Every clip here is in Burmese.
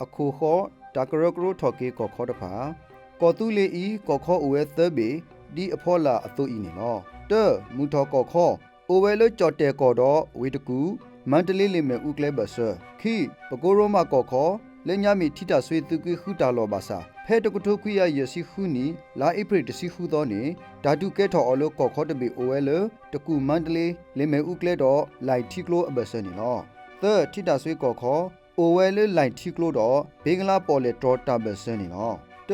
อคูขอตากรกรูทอเกกอขอตผากอตุเลอีกอขอโอเวเตเบดีอพอลาอตุอีนี่ลอเตมูทอกอขอโอเวเลจอเตกอดอเวตกูมันตลีเลเมอุกเลบเซขีปโกโรมากอขอเลญามีทิตาสเวตุกิขุตาลอบาซาဖဲတကထုခွေရယစီခုနီလာအိပရတစီခုသောနေဓာတုကဲထော်အလောကောခေါတဘီအိုဝဲလတကူမန္တလေးလေမဲဥကလဲတော့လိုက်ထီကလိုအဘဆနီလောသထိတာဆွေကောခေါအိုဝဲလလိုက်ထီကလိုတော့ဘေငလာပေါ်လေတော်တာဘဆနီလောတ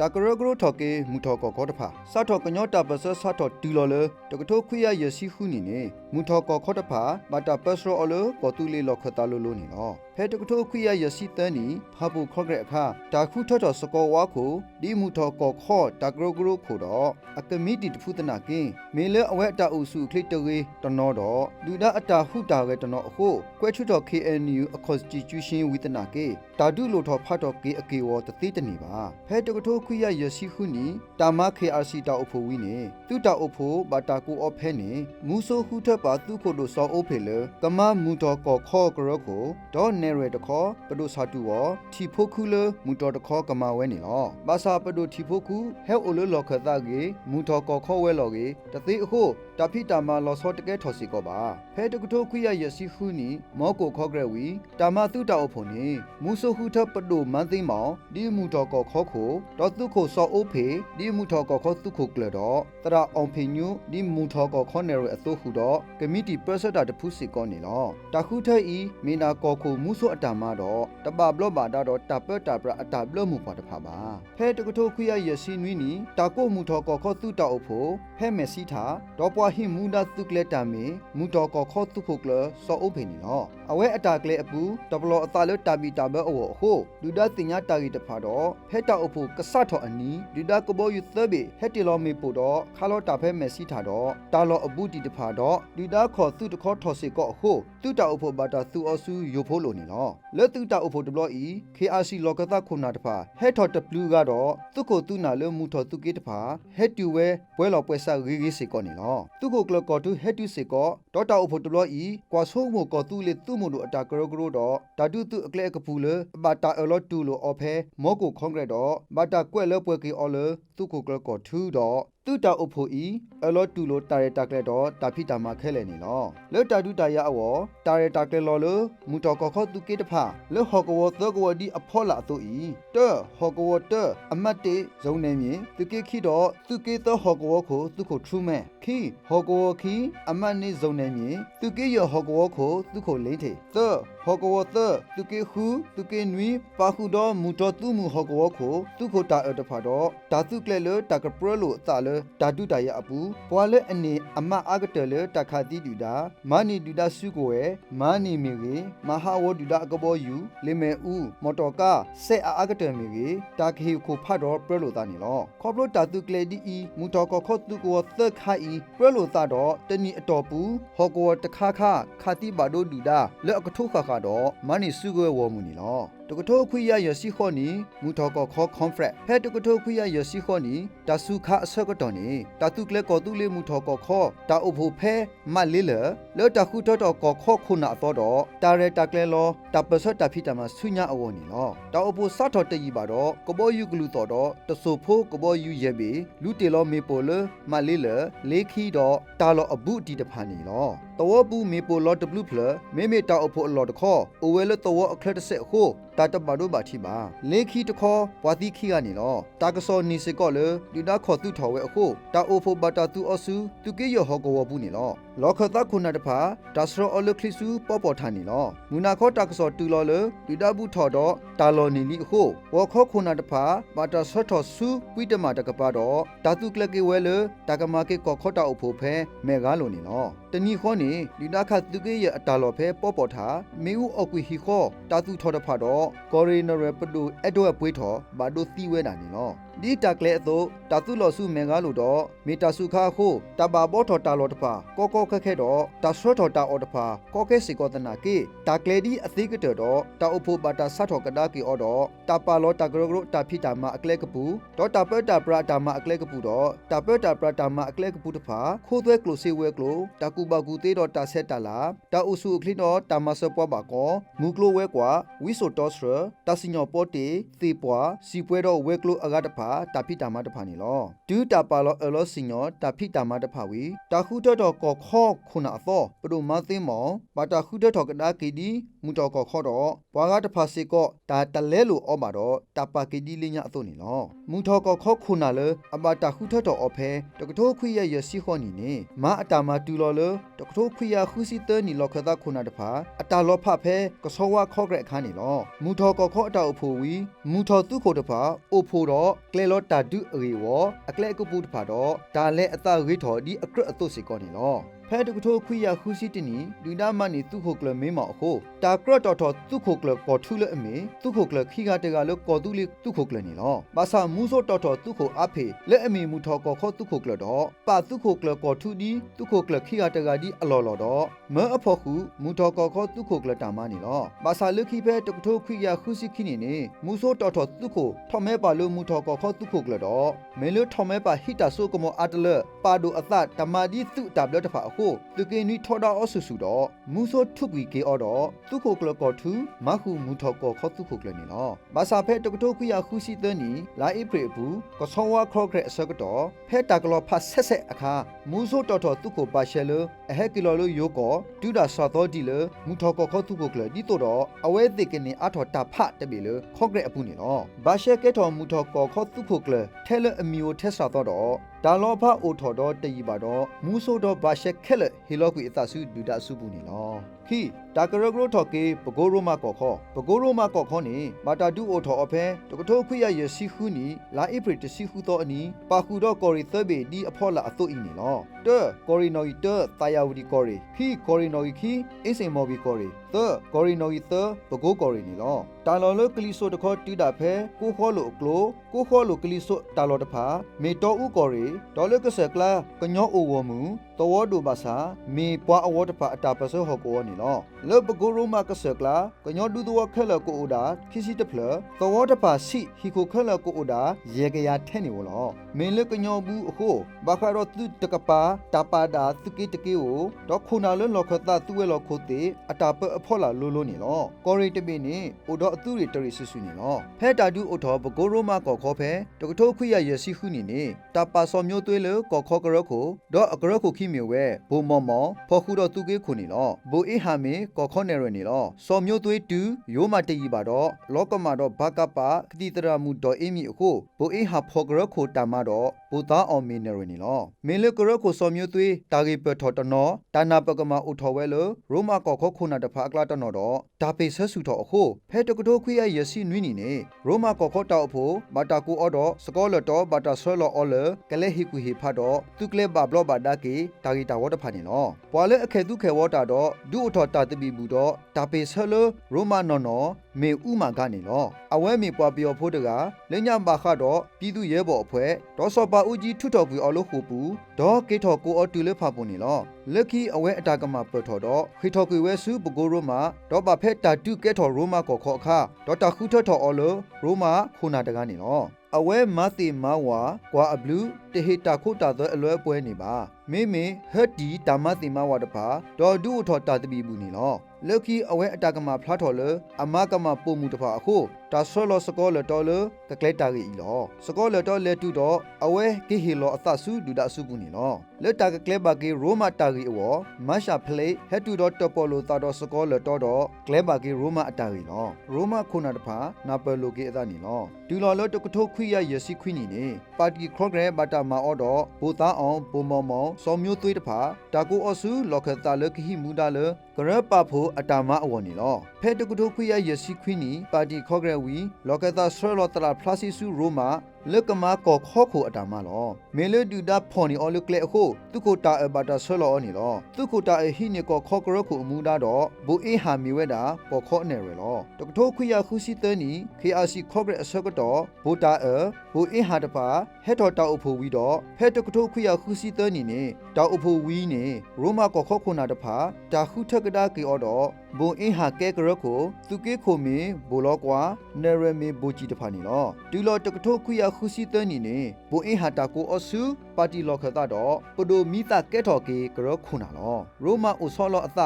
တကရဂရထော်ကေမူထော်ကောခေါတဖာစထော်ကညောတာပစစထော်တီလောလတကထုခွေရယစီခုနီနေမူထော်ကောခေါတဖာဘာတာပစရောအလောကောတူလီလောခတာလိုလိုနီလောဖဲတကထိုခွေရယစီတန်းနီဖာဘူခေါကရအခါတာခုထော့ထော်စကောဝါခုဒီမူထော်ကောခေါတကရဂရခိုတော့အကမီတီတဖုတနာကင်းမေလအဝဲအတာအုစုခလစ်တရေတနောတော့လူဒအတာဟုတာရဲတနောအခုကွဲချွတ်တော် KNU အ Constitution ဝိတနာကေတာဒုလိုထော်ဖတ်တော်ကေအကေဝတတိတနေပါဖဲတကထိုခွေရယစီခုနီတာမ KRC တာအဖို့ဝီနေသူတာအဖို့ဘာတာကိုအဖဲနေမူဆိုခုထပ်ပါသူခို့လို့စောအိုဖေလကမမူတော်ကောခေါကရကိုဒေါ်နေရတခေါပဒုစာတူဝထီဖိုခုလမူတော်တခေါကမဝဲနေလောဘာသာပဒုထီဖိုခုဟဲအိုလလောခသကေမူတော်ကောခေါဝဲလောကေတသိအခုတဖိတာမလောစောတကဲထော်စီကောပါဖဲတကထိုခွေရယစီခုနီမောကိုခေါကရဝီတာမသူတာအဖို့နေမူဆိုခုထပ်ပဒုမန်သိမောင်ဒီမူတော်ကောခေါခိုဒေါ်သူခိုစောအိုဖေဒီမူတော်ကောခေါသူခိုကလတော့တရအောင်ဖေညူဒီမူတော်ကောခေါနေရအသုခုတော့ကမီတီပရစတာတဖုစီကောနေလောတခုထဤမီနာကောခိုမူဆိုအတာမတော့တပဘလော့ဘာဒါတော့တပတာပရအတာဘလော့မှုပါတဖာပါဖဲတကထိုခွေရယစီနွီနီတာကိုမူတော်ကောခေါသူတာအဖို့ဖဲမက်စီတာတော့ပွားဟိမူနာသူကလက်တာမီမူတော်ကောခေါသူခုကလစောအုပ်ဖေနီလောအဝဲအတာကလေးအပူတဘလော့အတာလတာဘီတာဘအဝဟိုလူဒတင်ညာတာဂီတဖာတော့ဖဲတာအဖို့ကဆတ်ထော်အနီလူဒကဘောယူသဘေဟက်တီလောမီပိုတော့ခါလောတာဖဲမက်စီတာတော့တာလောအပူတီတဖာတော့လူဒခေါ်သူတခေါ်ထော်စီကောဟိုသူတာအဖို့ဘာတာသူအဆူယိုဖိုးလိုနေလောလက်သူတာအဖို့တဘလော့ဤ KRC လောကသခုနာတဖာဟက်ထော်တပလူကတော့သူကိုသူနာလမူထော်သူကေတဖာဟက်တူဝဲပွဲလောပွဲဆာရီရီစီကောနေလောသူကိုကလကောတူဟက်တူစီကောဒေါတာအဖို့တဘလော့ဤကွာဆိုးမိုကောသူလေသူမို့လို့အတာကရကရတော့တာတူသူအကလဲကပူလဘာတာအလောတူလို့အဖဲမောကိုခေါငရက်တော့ဘာတာကွဲ့လောပွဲကေအော်လသူကိုကလကောထူတော့သူတာအဖို့ဤအလောတူလို့တာရတာကလဲတော့တာဖိတာမခဲလဲနေလောလဲတာတူတာရအဝတာရတာကလဲလောလမူတော်ကောခေါသူကေတဖာလဲဟောကဝသောကဝဒီအဖောလာသူဤတဟောကဝတအမတ်တေဇုံနေမြင်သူကေခိတော့သူကေသောဟောကဝခိုသူကိုထူးမဲ့ခိဟောကဝခိအမတ်နေဇုံနေမြင်သူကေရဟောကဝခိုသူကိုလိမ့်ထေသဟောကဝသသူကေခုသူကေနွီပါခုတော့မူတော်သူမူဟောကဝခိုသူကိုတာအတဖာတော့ဓာတုကလဲလတာကပရလို့အတာလဓာတုတရအပူပွာလဲအနေအမအာဂတလတခါတိတူတာမာနီတူတာစုကိုရဲ့မာနီမီကေမဟာဝတူတာအကဘောယူလေမဲဦးမော်တော်ကားဆက်အာဂတမီကေတာခေကိုဖတ်တော့ပရလို့တာနေလောခေါပလို့ဓာတုကလဲဒီဤမူတော်ကောခေါသူကိုသက်ခိုင်ပရလို့တာတော့တနီအတော်ပူဟောကောတခါခခတိပါတို့တူတာလက်အကထုခခတော့မာနီစုကိုဝမှုနေလောတကထိုခွေရယစီခောနီမူထောကောခေါကွန်ဖရက်ဖဲတကထိုခွေရယစီခောနီတဆုခအဆကတော်နီတတုကလေကောတုလေမူထောကောခောတာအဖို့ဖဲမတ်လေးလေတခုတော်ကောခောခုနာတော်တော့တာရတကလေလောတပစတဖိတမဆုညာအဝနီလောတာအဖို့စတော်တကြီးပါတော့ကဘောယူကလူတော်တော့တဆုဖိုးကဘောယူရဲ့ဘေလူတေလောမေပိုလမတ်လေးလေးခီတော့တာလောအဘူးတီတဖာနီလောတောပူမေပိုလောတဘလူဖလမေမေတာအဖို့အလောတခောအိုဝဲလတောအခလက်တဆက်ဟိုတာတဘာတို့ဘာတိပါလေခီတခောဝါတိခီကနေလောတာကစောနီစကောလေဒီနာခောသူထော်ဝဲအခုတာအိုဖိုဘတာသူအဆူသူကေရဟောကောဘူးနေလောလောခသခုနာတဖာဒါစရောအလခလီဆူပေါ်ပေါ်ထာနေလောမူနာခောတာကစောတူလောလေဒီတာဘူးထော်တော့တာလောနီလီအခုဝခောခုနာတဖာဘာတာဆွတ်ထော်ဆူပွိတမတကပါတော့တာသူကလကေဝဲလေတာကမာကေကောခောတာအဖို့ဖဲမဲကားလိုနေလောတနီခောနေဒီနာခသူကေရအတာလောဖဲပေါ်ပေါ်ထာမေဦးအကွီဟီခောတာသူထော်တဖာတော့ကော်ရီနရပဒူအတော့ပွေးထော်ဘာတို့သီးဝဲနာနေလောဒီတကလေအသောတာသူလော်စုမင်္ဂလို့တော့မီတာစုခါခိုတဘာဘောထော်တာလော်တဖာကောကောခက်ခဲတော့တာဆွတ်ထော်တာအော်တဖာကောကဲစီကောတနာကေတာကလေဒီအသိကတော်တော့တာအဖို့ဘာတာဆတ်ထော်ကဒါကေအော်တော့တာပါလောတာဂရဂရတာဖိတာမအကလေကပူတော့တာပက်တာပရာတာမအကလေကပူတော့တာပက်တာပရာတာမအကလေကပူတဖာခိုးသွဲကလိုစီဝဲကလိုတာကူဘာကူသေးတော့တာဆက်တာလာတာအုစုအခလင်းတော့တာမဆပွားပါကောမူကလိုဝဲကွာဝီဆိုတော့ สระตัสิญอปอเตตีปัวสีป่วยดอเวกโลอากาตผาตาพิตามาตผานี่ลอดูตาปาลอลอสิญอตาพิตามาตผาวีตาคุดดอกอข้อคุณอาซอปรุมาติหมอปาตาคุดดอกกดากีดีมุตอกอข้อดอปากาตผาสิก็ตาตะเลลุออบาดอตาปากีดีลิญะอโตนี่ลอมุทอกอข้อคุณาเลอบาตาคุดดออเพตกโทคุยยสิขอนี่เนมาอตามาตูลอเลตกโทคุยคุสิเตนี่ลอคดาคุณาตผาอตาลอพะเพกซอวาข้อแกรคานี่ลอมุทอกอข้อตาอโพวีมุทอตุโคตผาโอโพดอเกลลอตาดุเอวออเกลกปูตผาดอตาเลอตาริทอดีอกรอโตสิกอนี่ลอแพทย์กโทคุยคุสิตนีดูดามันนี่ตุโคกลเมมอโคตากรอตอทอตุโคกลกอทุเลอเมตุโคกลခိกาเตกาลกอตุลิตุโคกลนี่ลอบาซามูโซตอทอตุโคอาเพเลอเมมูทอกอขอตุโคกลดอปาตุโคกลกอทุดีตุโคกลခိกาเตกาดีอลอลอดอเมออพอคูมูทอกอขอตุโคกลตามานี่ลอบาซาลခိเพตกโทคุยคุสิคินีเนมูโซตอทอตุโคทอเมปาโลมูทอกอขอตุโคกลดอเมเลทอเมปาฮิตาโซกมออัตเลปาโดอตาตมาดีตุตาบลตฟาโคตุเกนีทอดาอสุสุดอมูโซทุกวีเกออดอตุโคกลกอทูมาคูมูทอกอขอตุโคกลนี่ลอบาซาเพตกโทคุยคุสิเตนีลาอิเพรบูกอซอวาครอเกรอสกตอเพตากลอพาเซเซอะคามูโซตอทอตุโคบาเชลอะเฮกิโลโลโยกอดูดาซาตอดีเลมูทอกอขอตุโคกลดิโตดออเวติเกนีอะทอตาพะตะเบเลคอเกรอปูนี่ลอบาเชเกทอมูทอกอขอตุโคกลเทเลอมิโอเทซาตอดอตาลอพะโอทอดอตยีบาดอมูโซดอบาเชเคเลฮิโลกุอิตาสุดูดาสุปูนี่ลอခိตากรกรทอเกปโกโรมาก่อขอปโกโรมาก่อขอนี่มาตาดูโอทออเพตกโทคุยสิขุนี่ลาอิปริตสิขุตออันนี้ปาคูดอกอริเตเบดีอพอลาอโตอินี่ลอเตกอริโนอิเตตายาวดีกอริခိกอริโนอิခိอิเซมอบิกอริเตกอริโนอิเตปโกกอรินี่ลอตาลอลกลิโซตขอติดาเพกูขอโลกโลกูขอโลกลิโซตาลอตผาเมตออุกอริดอลกเสกลากญอโอวมูตวอดูบาซามีปวาอวตผาตาปะเซฮอกอนี่ลอเลปโกโรมากเสกลากญอดูตัวเคลโกโอดาคิสิตเพลตวอตผาสิฮิโคเคลโกโอดาเยกยาเทนิวลอเมเลกญอบูโคบาคารอตุตกปาตาปาดาตุกิตกิโอดอคูนาลลอคตาตุเวลอโคเตอตาเปอพอลาโลโลนี่ลอกอริตเบนี่โอดอตุริตริซิสุนี่ลอแพตาดูโอทอบโกโรมาก่อขอเพตกโทคุยสิขุนี่นี่ตาปาซอမျိုးသွေးเลก่อขอกรโคดออกรโคခိมีเวဘူมอมอพอคูดอตุเกคุนี่ลอဘူเอหาเมก่อขอเนรนี่ลอซอမျိုးသွေးတူโยมาตยีบาดอလောကมาดอบากปาคติตรามูดอเอมีโคဘူเอหาพอกรโคตามาดอဘူตาออมเมเนรนี่ลอเมเลกรโคซอမျိုးသွေးตาเกเปทอตนอตานาปกมาอุทอเวเลโรมาก่อขอคุนาตฟาอกลาตนอดอตาเปเซสุทอโคแพตกโทคุยสินวินี่เนโรมาก่อขอตาอโพบาตากูออดอสกอลตอบาตาซอลออเลกะเลฮิกุฮิฟาดอตุกเลบาบลอบาดาเกตากีตาวอตฟานี่ลอปวาเลอเคตุเควอตาดอดูอทอตาตบีบูดอตาเปเซลโรมานอนอเมอุมากานี่ลออเวมีปวาเปียวโพดกาเลญะบาคาดอปีตุเยบออဖွဲดอซอปาอุจีทุทอกุอโลฮูปูดอเกทอกูออตูเลฟาปูนี่ลอเลคีอเวอตากมาเปทอดอခိทอกุเวซุปโกโรมาดอบาเพตาตุเกทอโรมาก่อขอคาดอตาคุทอทออโลโรมาคูนาตกานี่ลออเวมาติมาวากว่าอบลูเตหิตาคุตาเตอลวยป่วยนี่บาเมเมเฮดีตามาติมาวาตปาดอดูทอตาตบีบูนี่ลอเลคีอเวอตากมาพลาทอเลอมากมาปูมูตฟาอโคตาซอลสกอลตอเลกะเกลตากีอีลอสกอลตอเลตุดออเวกิฮิลออตาสุดูดาสุบูนี่ลอเลตากะเกลบากีโรมาตากีอวมาชาเพลเฮตุดอตปอโลตาดอสกอลตอดอเกลบากีโรมาอตากีลอโรมาคุนาตฟานาเปโลกีอตานี่ลอดูลอเลตกโทคุยสิခွိနီနေပါတီခရဂရဘတာမာအော်တော့ဘူသားအောင်ဘူမောင်မောင်စောမျိုးသွေးတဖာတာကူအော်စုလော်ခတာလခိဟိမူဒါလကရပဖိုအတာမအဝနီလောဖဲတကုထုခွိစီခွိနီပါတီခရဂရဝီလော်ခတာဆရလော်တလာဖလာစီစုရိုမာလကမာကောခောခုအတာမလောမေလဒူဒါဖော်နီအော်လကလေအခုတုခိုတာအဘတာဆလော်နီလောတုခိုတာအဟိနီကောခောကရခုအမူဒါတော့ဘူအေဟာမီဝဲတာကောခောနေရလောတကုထုခွိခုစီတနီ KRC ခောဂရအစကတော့ဘူတာဘူအေဟာတပါဟက်တော်တောက်အဖိုဝီတော့ဖဲတကုထုခွိခုစီတနီနေတောက်အဖိုဝီနေရိုမာကောခောခုနာတဖာတာခုထက်ကဒါကေအော်တော့ဘူအေဟာကဲကရခုသူကေခိုမီဘူလောကွာနေရမီဘူဂျီတဖာနီလောဒူလောတကုထုခွိ ခုစီတနီနေဘိုအင်ဟာတာကိုအဆူပါတီလောခတာတော့ပဒိုမီတာကဲထော်ကေကရခုနာလောရိုမာအိုဆောလောအသ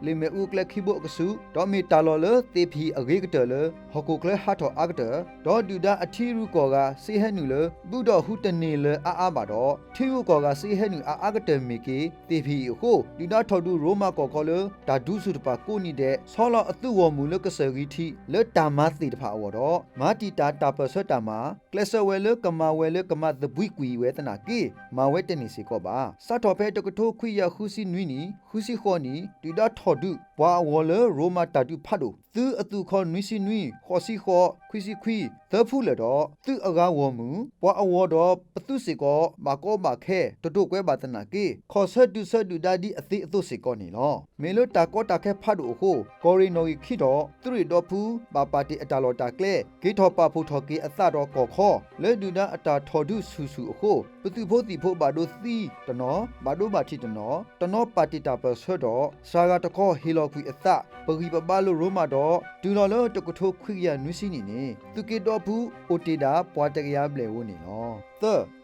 လေမေဥကလခိဘကဆူဒေါ်မီတာလောလေတေဖီအဂေကတလေဟကိုကလဟာထောအာကတဒေါ်ဒူဒါအထီရူကောကစေဟဲနူလေဘူဒေါ်ဟူတနေလေအာပါတော့ထီရူကောကစေဟဲနူအာကတမီကေတေဖီဟိုဒူဒါထော်ဒူရိုမာကောကောလေဒါဒူစုတပါကိုနီတဲ့ဆောလောအတုဝမူလကဆရီတီလေတာမသီတဖာဝတော့မာတီတာတာပဆွတ်တာမှာကလဆဝဲလေကမာဝဲလေကမသဘွိကွီဝဲတနာကေမာဝဲတနေစီကောပါစတ်တော်ဖဲတကထိုးခွိယခုစီနွီနီခုစီခေါနီဒူဒါထော်ဒူဘွာဝလေရိုမာတာဒူဖတ်ဒူသူအတူခေါ်နွီစီနွီခေါ်စီခေါ်ခွီစီခွီသဖူလေတော့သူအကားဝမူဘွာအဝတော့ပတုစီကောမာကောမာခဲတတုကွဲပါတနာကေခေါ်ဆက်ဒူဒါဒီအသိအတုစီကောနီလောမေလိုတာကောတာခဲဖတ်ဒူဟိုကောရီနိုခိတော့သူရီတော့ဖူဘာပါတီအတာလောတာကလေဂေထောပါဖူထော်ကေအသတော့ကောခေါ်လေဒူဒါအတာထော်ဒူဆူဆူဟိုပတုဖို့တီဖို့ဘာဒိုသီတနောဘာဒိုဘာတီတနောပါတီတာပဆွတော့စာဂတခောဟီလောခွီအသပဂီပပလိုရိုမာတော့ဒူလောလောတကထိုးခွိရနွီစီနီနေသူကေတော့ဘူးအိုတီတာပွားတကရပလေဝနေနော်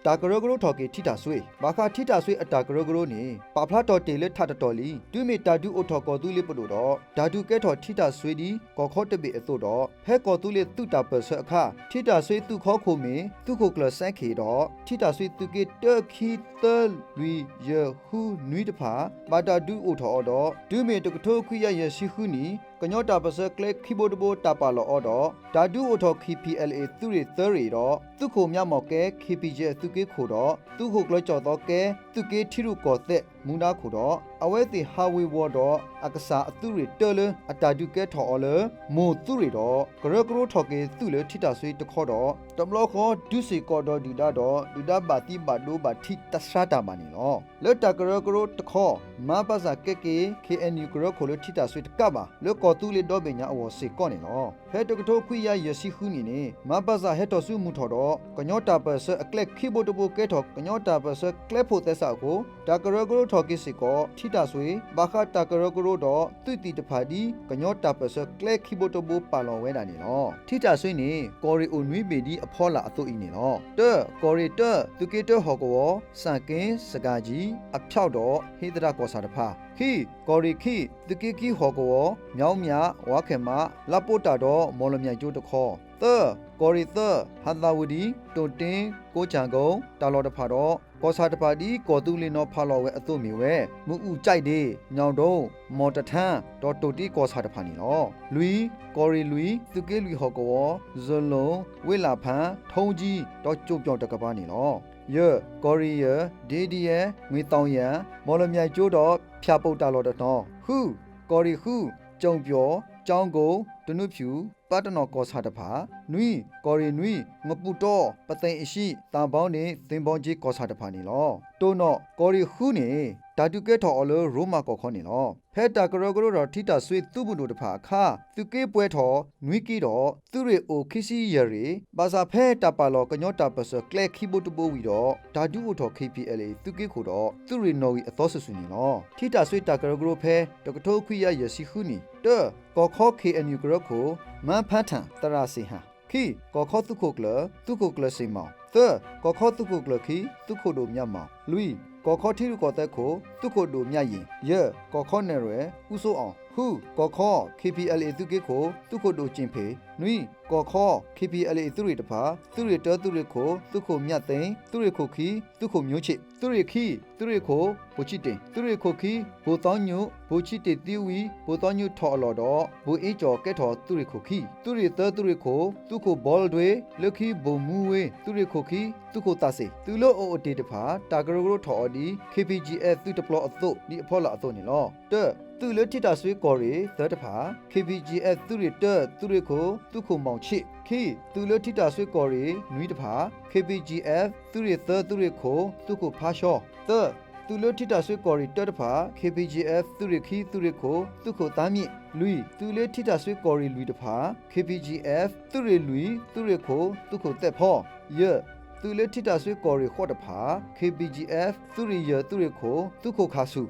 တာကရဂရိုထော်ကေထိတာဆွေဘာခါထိတာဆွေအတာကရဂရိုနေပါဖလာတော်တေလက်ထတတော်လီဒူမီတာဒူအိုထော်ကောတူလေးပတိုတော့ဓာတုကဲထော်ထိတာဆွေဒီကောခောတပိအစို့တော့ဖဲကောတူလေးတုတာပဆွအခထိတာဆွေသူခောခုမင်းသူခိုကလဆန့်ခေတော့ထိတာဆွေသူကေတခီတလူယဟူနွီတဖာမာတာဒူအိုထော်တော့ဒူမီတကထိုးခွိရရရှိခုနီကညောတာပစကလက်ခီဘိုဒဘိုတာပါလောအော်တော့ဓာတုအိုထော် KPLA သူရီသရီတော့သူခိုမြမော်ကဲ KPJ သူကေခိုတော့သူခိုကလကြော်တော့ကဲသူကေထီရုကောသက်မူနာခိုတော့အဝဲတီဟာဝေဝတော့အကစားအသူရီတော်လအတာဒုကဲထော်အော်လမိုသူရီတော့ဂရဂရိုထော်ကေသူလေထိတာဆွေတခေါ်တော့တမလောခေါ်ဒုစီကောတော့ဒူဒါဘာတိဘာဒိုဘာထိတဆာတာမနီနော်လက်တဂရဂရိုတခေါ်မပါစာကေကေ KNU ဂရခိုလထိတာဆွေတကပါလက်ကောတူလေတော့ပညာအဝစေကောနေနော်ဖဲတကထိုးခွိရရစီခုနီနေမပါစာဟက်တော်စုမှုထော်တော့ကညောတာပစအကလက်ခိဘိုတဘိုကဲထော်ကညောတာပစကလက်ဖို့သက်စာကိုဒါဂရဂရိုထော်ကေစီကောထိတာဆွေဘာခတာဂရဂရိုတော့သူတီတဖာဒီကညောတာပစကလက်ခိဘိုတဘိုပါလောဝဲတာနေနော်ထိတာဆွေနေကောရီအိုနွီပေဒီအဖောလာအသုဤနေနော်ကောရီသူကေတဟောကောစံကင်းစကားကြီးအဖြောက်တော့ဟေဒရာကောစာတဖာကောရီခိတကေကီဟောကောမြောင်းမြဝါခေမလပိုတာတော့မော်လမြိုင်ကျိုးတခေါ်ကောရီဟန်သာဝဒီတိုတင်ကိုချံကုံတာလော်တဖာတော့ကောစာတဖာဒီကောတူလင်းတော့ဖာလော်ဝဲအသုမီဝဲမူဥကြိုက်သေးညောင်တုံးမော်တထန်းတော့တိုတီကောစာတဖာနီနော်ကောရီသူကေဟောကောဇလုံးဝေလာဖန်ထုံးကြီးတော့ကျုပ်ပြောင်းတကပါနီနော်ကောရီဒေဒီယငွေတောင်းရန်မော်လမြိုင်ကျိုးတော့ဖြာပုတ်တာလော်တတော်ကောရီကျုံပြောចောင်းကိုဒနုဖြူပတ်တနော်ကောစာတဖာနွီကောရီနွီငပူတော့ပသိမ်အရှိတန်ပေါင်းနေသင်ပေါင်းကြီးကောစာတဖာနေလောတိုးနော်ကောရီခုနေဓာတုကဲထော်အလောရိုမာကောခေါနေလောဖဲတာကရဂရိုတော့ထိတာဆွေသူ့ဘူးတို့တဖာခါသူကေပွဲထော်နွီကီတော့သူရီအိုခီစီရရီဘာသာဖဲတာပါလောကညောတာပစကလက်ခီဘိုတဘိုဝီတော့ဓာတုအိုထော် KPLA သူကေခိုတော့သူရီနော်ဝီအသောဆဆူနေလောထိတာဆွေတာကရဂရိုဖဲတကထိုးခွိရရစီခုနီကောခေါ KNU ဂရခိုမန်ဖတ်ထန်တရာစီဟန်ကောခေါသူခိုကလစီမောင်ကောခေါသူခိုကလခီသူခိုတို့မြတ်မောင်လူကောခေါထီရကောတက်ခိုသူခိုတို့မြတ်ရင်ကောခေါနယ်ရဲဥဆိုးအောင်ကောခေါ KPLA သူကေခိုသူခိုတို့ကျင်ဖေနွီကောခေါ KPLA သူရီတဖာသူရီတောသူရီခိုသူခိုမြတ်သိန်းသူရီခိုခီသူခိုမျိုးချစ်သူရီခိုဘူချစ်တင်သူရီခိုခီဘူတောင်းညုဘူချစ်တေတီဝီဘူတောင်းညုထော်လော်တော့ဘူအေကျော်ကဲထော်သူရီခိုခီသူရီတောသူရီခိုသူခိုဘောလ်တွေလခီဘူမူဝေသူရီခိုခီသူခိုတာစေသူလို့အိုတေတဖာတာဂရိုထော်ဒီ KPGF သူတပလော့အသုဒီအဖော်လာအသုနေလောသူလတိတာဆွေကောရီသတဖာ KPGF သူရီသူရီခိုသူခိုမောင်ချစ်သူလတိတာဆွေကောရီနွီတဖာ KPGF သူရီသူရီခိုသူခိုဖာရှောသူလတိတာဆွေကောရီတဖာ KPGF သူရီခီသူရီခိုသူခိုသားမြင့်သူလတိတာဆွေကောရီတဖာ KPGF သူရီသူရီခိုသူခိုတက်ဖောသူလတိတာဆွေကောရီခေါ်တဖာ KPGF သူရီသူရီခိုသူခိုခါဆု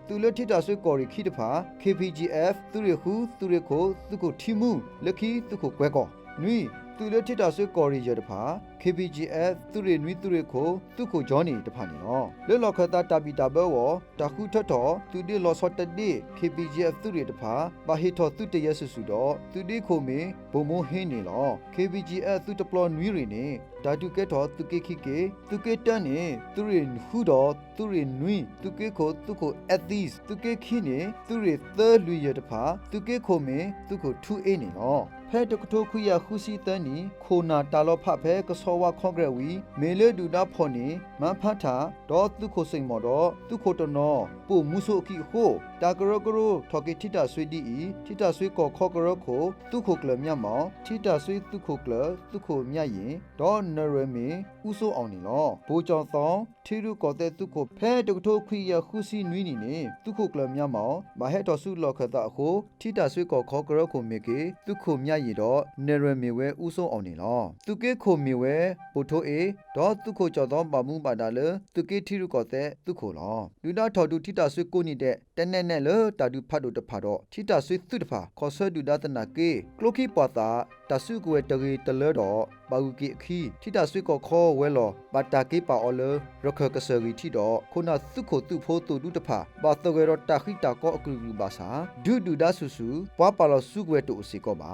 သူလတိတာဆွေကော်ရီခိတဖာ KPGF သူရခုသူရခိုသူကိုထီမှုလက်ခီသူကိုကွဲကောနွီသူလတိတာဆွေကော်ရီရတဖာ KPGF သူရိနွီသူရိခိုသူခိုဂျောနီတဖာနီနော်လေလောခတာတာပီတာဘောတခုထတော်သူဒီလောစောတဒီ KPGF သူရိတဖာဘာဟီထောသူတရဆဆူတော့သူဒီခိုမေဘုံမိုဟင်းနေလော KPGF သူတပလောနွီရီနေဓာတုကဲတော်သူကေခိကေသူကေတန်နေသူရိဟူတော်သူရိနွီသူကေခိုသူခို at these သူကေခိနေသူရိသလူရတဖာသူကေခိုမေသူခိုထူအေးနေနော်ဖဲတကထိုခွေရခုစီတန်းနီခိုနာတာလောဖဖဲကစောဝါခေါဂရဝီမေလေဒူဒါဖော်နီမန်ဖတ်တာဒေါ်သူခိုစိန်မော်တော့သူခိုတနောပို့မှုဆိုအခီဟိုတာကရကရထော်ကေတီတာဆွေဒီတီတာဆွေကောခေါကရခိုသူခိုကလမြတ်မောင်တီတာဆွေသူခိုကလသူခိုမြတ်ရင်ဒေါ်နရမေဥဆိုအောင်နီလောဘိုးကြောင့်သောထီရုကောတဲ့သူခိုဖဲတကထိုခွေရခုစီနွီနီနေသူခိုကလမြတ်မောင်မဟဲတော်စုလောခတာအခုတီတာဆွေကောခေါကရခိုမေကေသူခိုမြတ်ရတော့နေရမီဝဲဥဆုံးအောင်နေလောသူကေခိုမီဝဲပိုထိုအေတော့သူခိုကြောသောပါမှုပါတာလေသူကေထီရုကောတဲ့သူခိုလောလူနာထော်တူထိတာဆွေကိုနေတဲ့တနဲ့နဲ့လေတာတူဖတ်တို့တဖာတော့ထိတာဆွေသူတဖာခေါ်ဆွဲဒူဒါတနာကေကလိုခီပေါ်တာတဆုကွယ်တရေတလဲတော့ဘာဝကေအခီထိတာဆွေကောခေါ်ဝဲလောဘာတာကေပါအော်လေရခကဆရီထီတော့ခုနသူခိုသူဖိုးတူဒူတဖာဘာတဝဲတော့တာခိတာကောအကူလူပါစာဒူဒူဒါဆူဆူပွားပါလောဆုကွယ်တူအစီကောပါ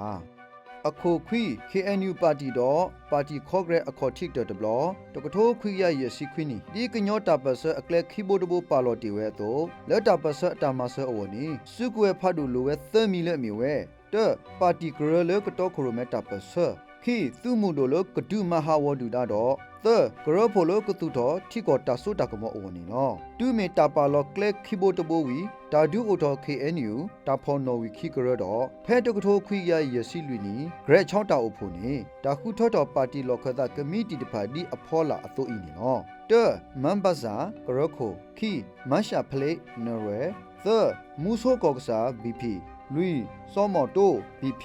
အခုခွီ KNU ပါတီတော့ပါတီခေါဂရက်အခေါ်ထိတဲ့တဘလတကထိုးခွီရရစီခွီနီဒီကညောတာပစအကလက်ခီဘိုဒဘပါလော်တီဝဲတော့လက်တာပစအတာမဆအဝနီစုကွယ်ဖတ်တို့လိုဝဲသမီလက်မီဝဲတပါတီဂရလကတော့ခရိုမက်တာပစခီသူမှုတို့လကဒုမဟာဝဒူဒါတော့သဂရဖိုလကတူတော့ထိကောတာဆုတာကမောအဝနီနော်တူမီတာပါလောကလက်ခီဘိုဒဘဝီတာဒူအိုတော် KNU တာဖော်နော်ဝီခီကရတော့ဖဲတကထိုးခွီရရစီလူနီဂရက်6တာအဖို့နီတာခုထော့တော်ပါတီလောခတာကမီတီတပါဒီအဖောလာအစိုးအီနီနော်တမန်ဘဇာကရခိုခီမရှာဖလေနော်ရယ်သမူဆိုကောကစား BP လူစောမော်တို BP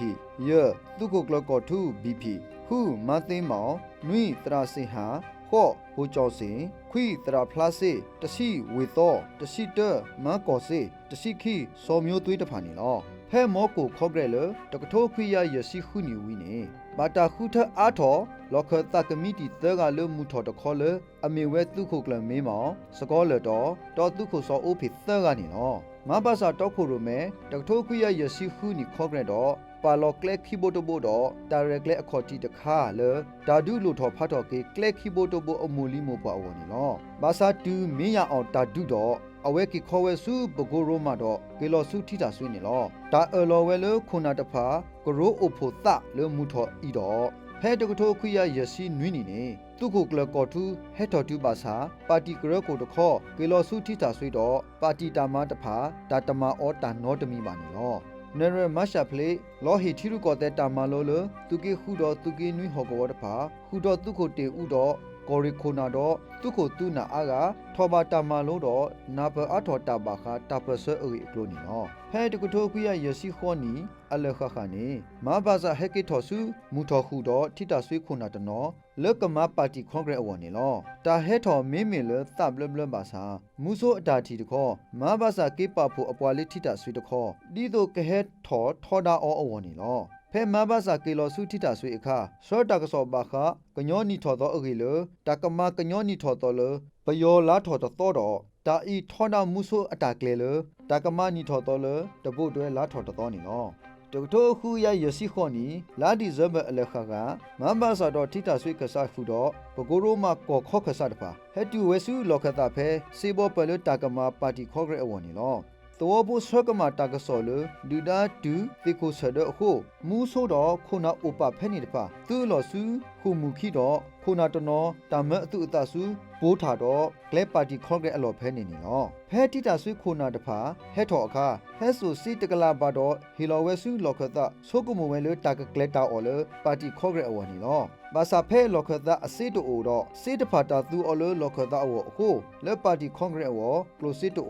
ယသူကိုကလကောထူ BP ဟူမသိမောင်နွိတရာစင်ဟာခော့ဘူကျော်စင်ခွီတရာဖလာစေတရှိဝေသောတရှိတမကောစေတရှိခီစောမျိုးသွေးတဖာနေလောဖဲမောကိုခေါဂရလတကထိုးခွေရရစီခုနီဝီနေဘာတာခုထအားထော်လောခတကမီတီသကလမှုထော်တခေါ်လအမေဝဲသူခုကလမေးမောင်စကောလတော်သူခုစောအိုဖိသကနေနော်မဘာသာတော့ခုရမဲတကထိုးခွေရရစီခုနီခေါဂရတော့ပါလောကလက်ခီဘိုတိုဘိုတော့တာရက်ကလက်အခေါ်တီတခါလေဒါဒုလိုထော်ဖတ်တော်ကေကလက်ခီဘိုတိုဘိုအမူလီမို့ပွားဝင်နော်ဘာသာတူမင်းရအောင်တာဒုတော့အဝဲကီခေါ်ဝဲစုဘဂိုရိုမာတော့ကေလောစုထိတာဆွေးနေလောဒါအလော်ဝဲလခုနာတဖာဂရိုအိုဖိုသလေမူထော်ဤတော့ဖဲတကထိုးခွေရရစီနွိနေနေသူခုကလကောထူဟက်တော်တူပါစာပါတီကရကိုတခေါ်ကေလောစုထိတာဆွေးတော့ပါတီတာမတဖာဒါတမအောတာနောတမီပါနေလောနရမရှာဖလေလောဟီထီရုကောတဲ့တာမလောလသူကေခုတော်သူကေနွိဟောကောတဖာခုတော်သူခိုတေဥတော်ကောရီခိုနာတော့သူခိုသူနာအာကထောဘာတာမလို့တော့နာဘအထောတာဘာခတာပဆအဝီကလိုနီနော်ဖဲတကထိုးခွေရရစီခေါနီအလခခနီမဘာဇာဟက်ကီထောဆူမူထောခုတော့ထိတာဆွေးခုနာတနော်လကမပါတီကွန်ဂရက်အဝနီလောတာဟဲထော်မင်းမင်လသဘလဘလဘာစာမူဆိုအတာတီတခေါ်မဘာဇာကေပါဖို့အပွားလေးထိတာဆွေးတခေါ်ဒီတို့ကဟဲထော်ထော်ဒါအောအဝနီလောဖဲမဘာစာကေလောစုထိတာဆွေအခါစောတာကစောဘာခကညောနီထော်တော့အဂီလတကမကညောနီထော်တော့လပယောလာထော်တော့တော့တာဤထော်နာမှုဆိုအတာကလေလတကမနီထော်တော့လတပုတ်တွဲလာထော်တော့နီနော်တကထိုခုရရစီခေါနီလာဒီဇဘအလခကမဘာစာတော့ထိတာဆွေခဆာဖူတော့ဘကိုရိုမကောခောခဆာတပါဟက်တူဝဲစုလောခတာဖဲစေဘောပလတကမပါတီခောဂရအဝနီလောตัวบุษกมาตากสอลดูดาดูติโคสะดอโคมูโซดอโคนาโอปะแพนิตปาตุลอซูခုမူခီတော့ခုနာတနောတာမအတုအတဆူပိုးထာတော့ကလဲပါတီခေါဂရက်အလော်ဖဲနေနေနော်ဖဲတိတာဆွေခုနာတဖာဟဲထော်အခါဟဲဆူစီတကလာပါတော့ဟီလော်ဝဲဆူလော်ခတ်ဆိုကမဝဲလတာကကလက်တာအော်လပါတီခေါဂရက်အဝနီနော်ဘာစာဖဲလော်ခတ်အစစ်တူတော့စစ်တဖာတာသူအော်လလော်ခတ်အဝအခုလဲပါတီခေါဂရက်အဝကလိုစစ်တူ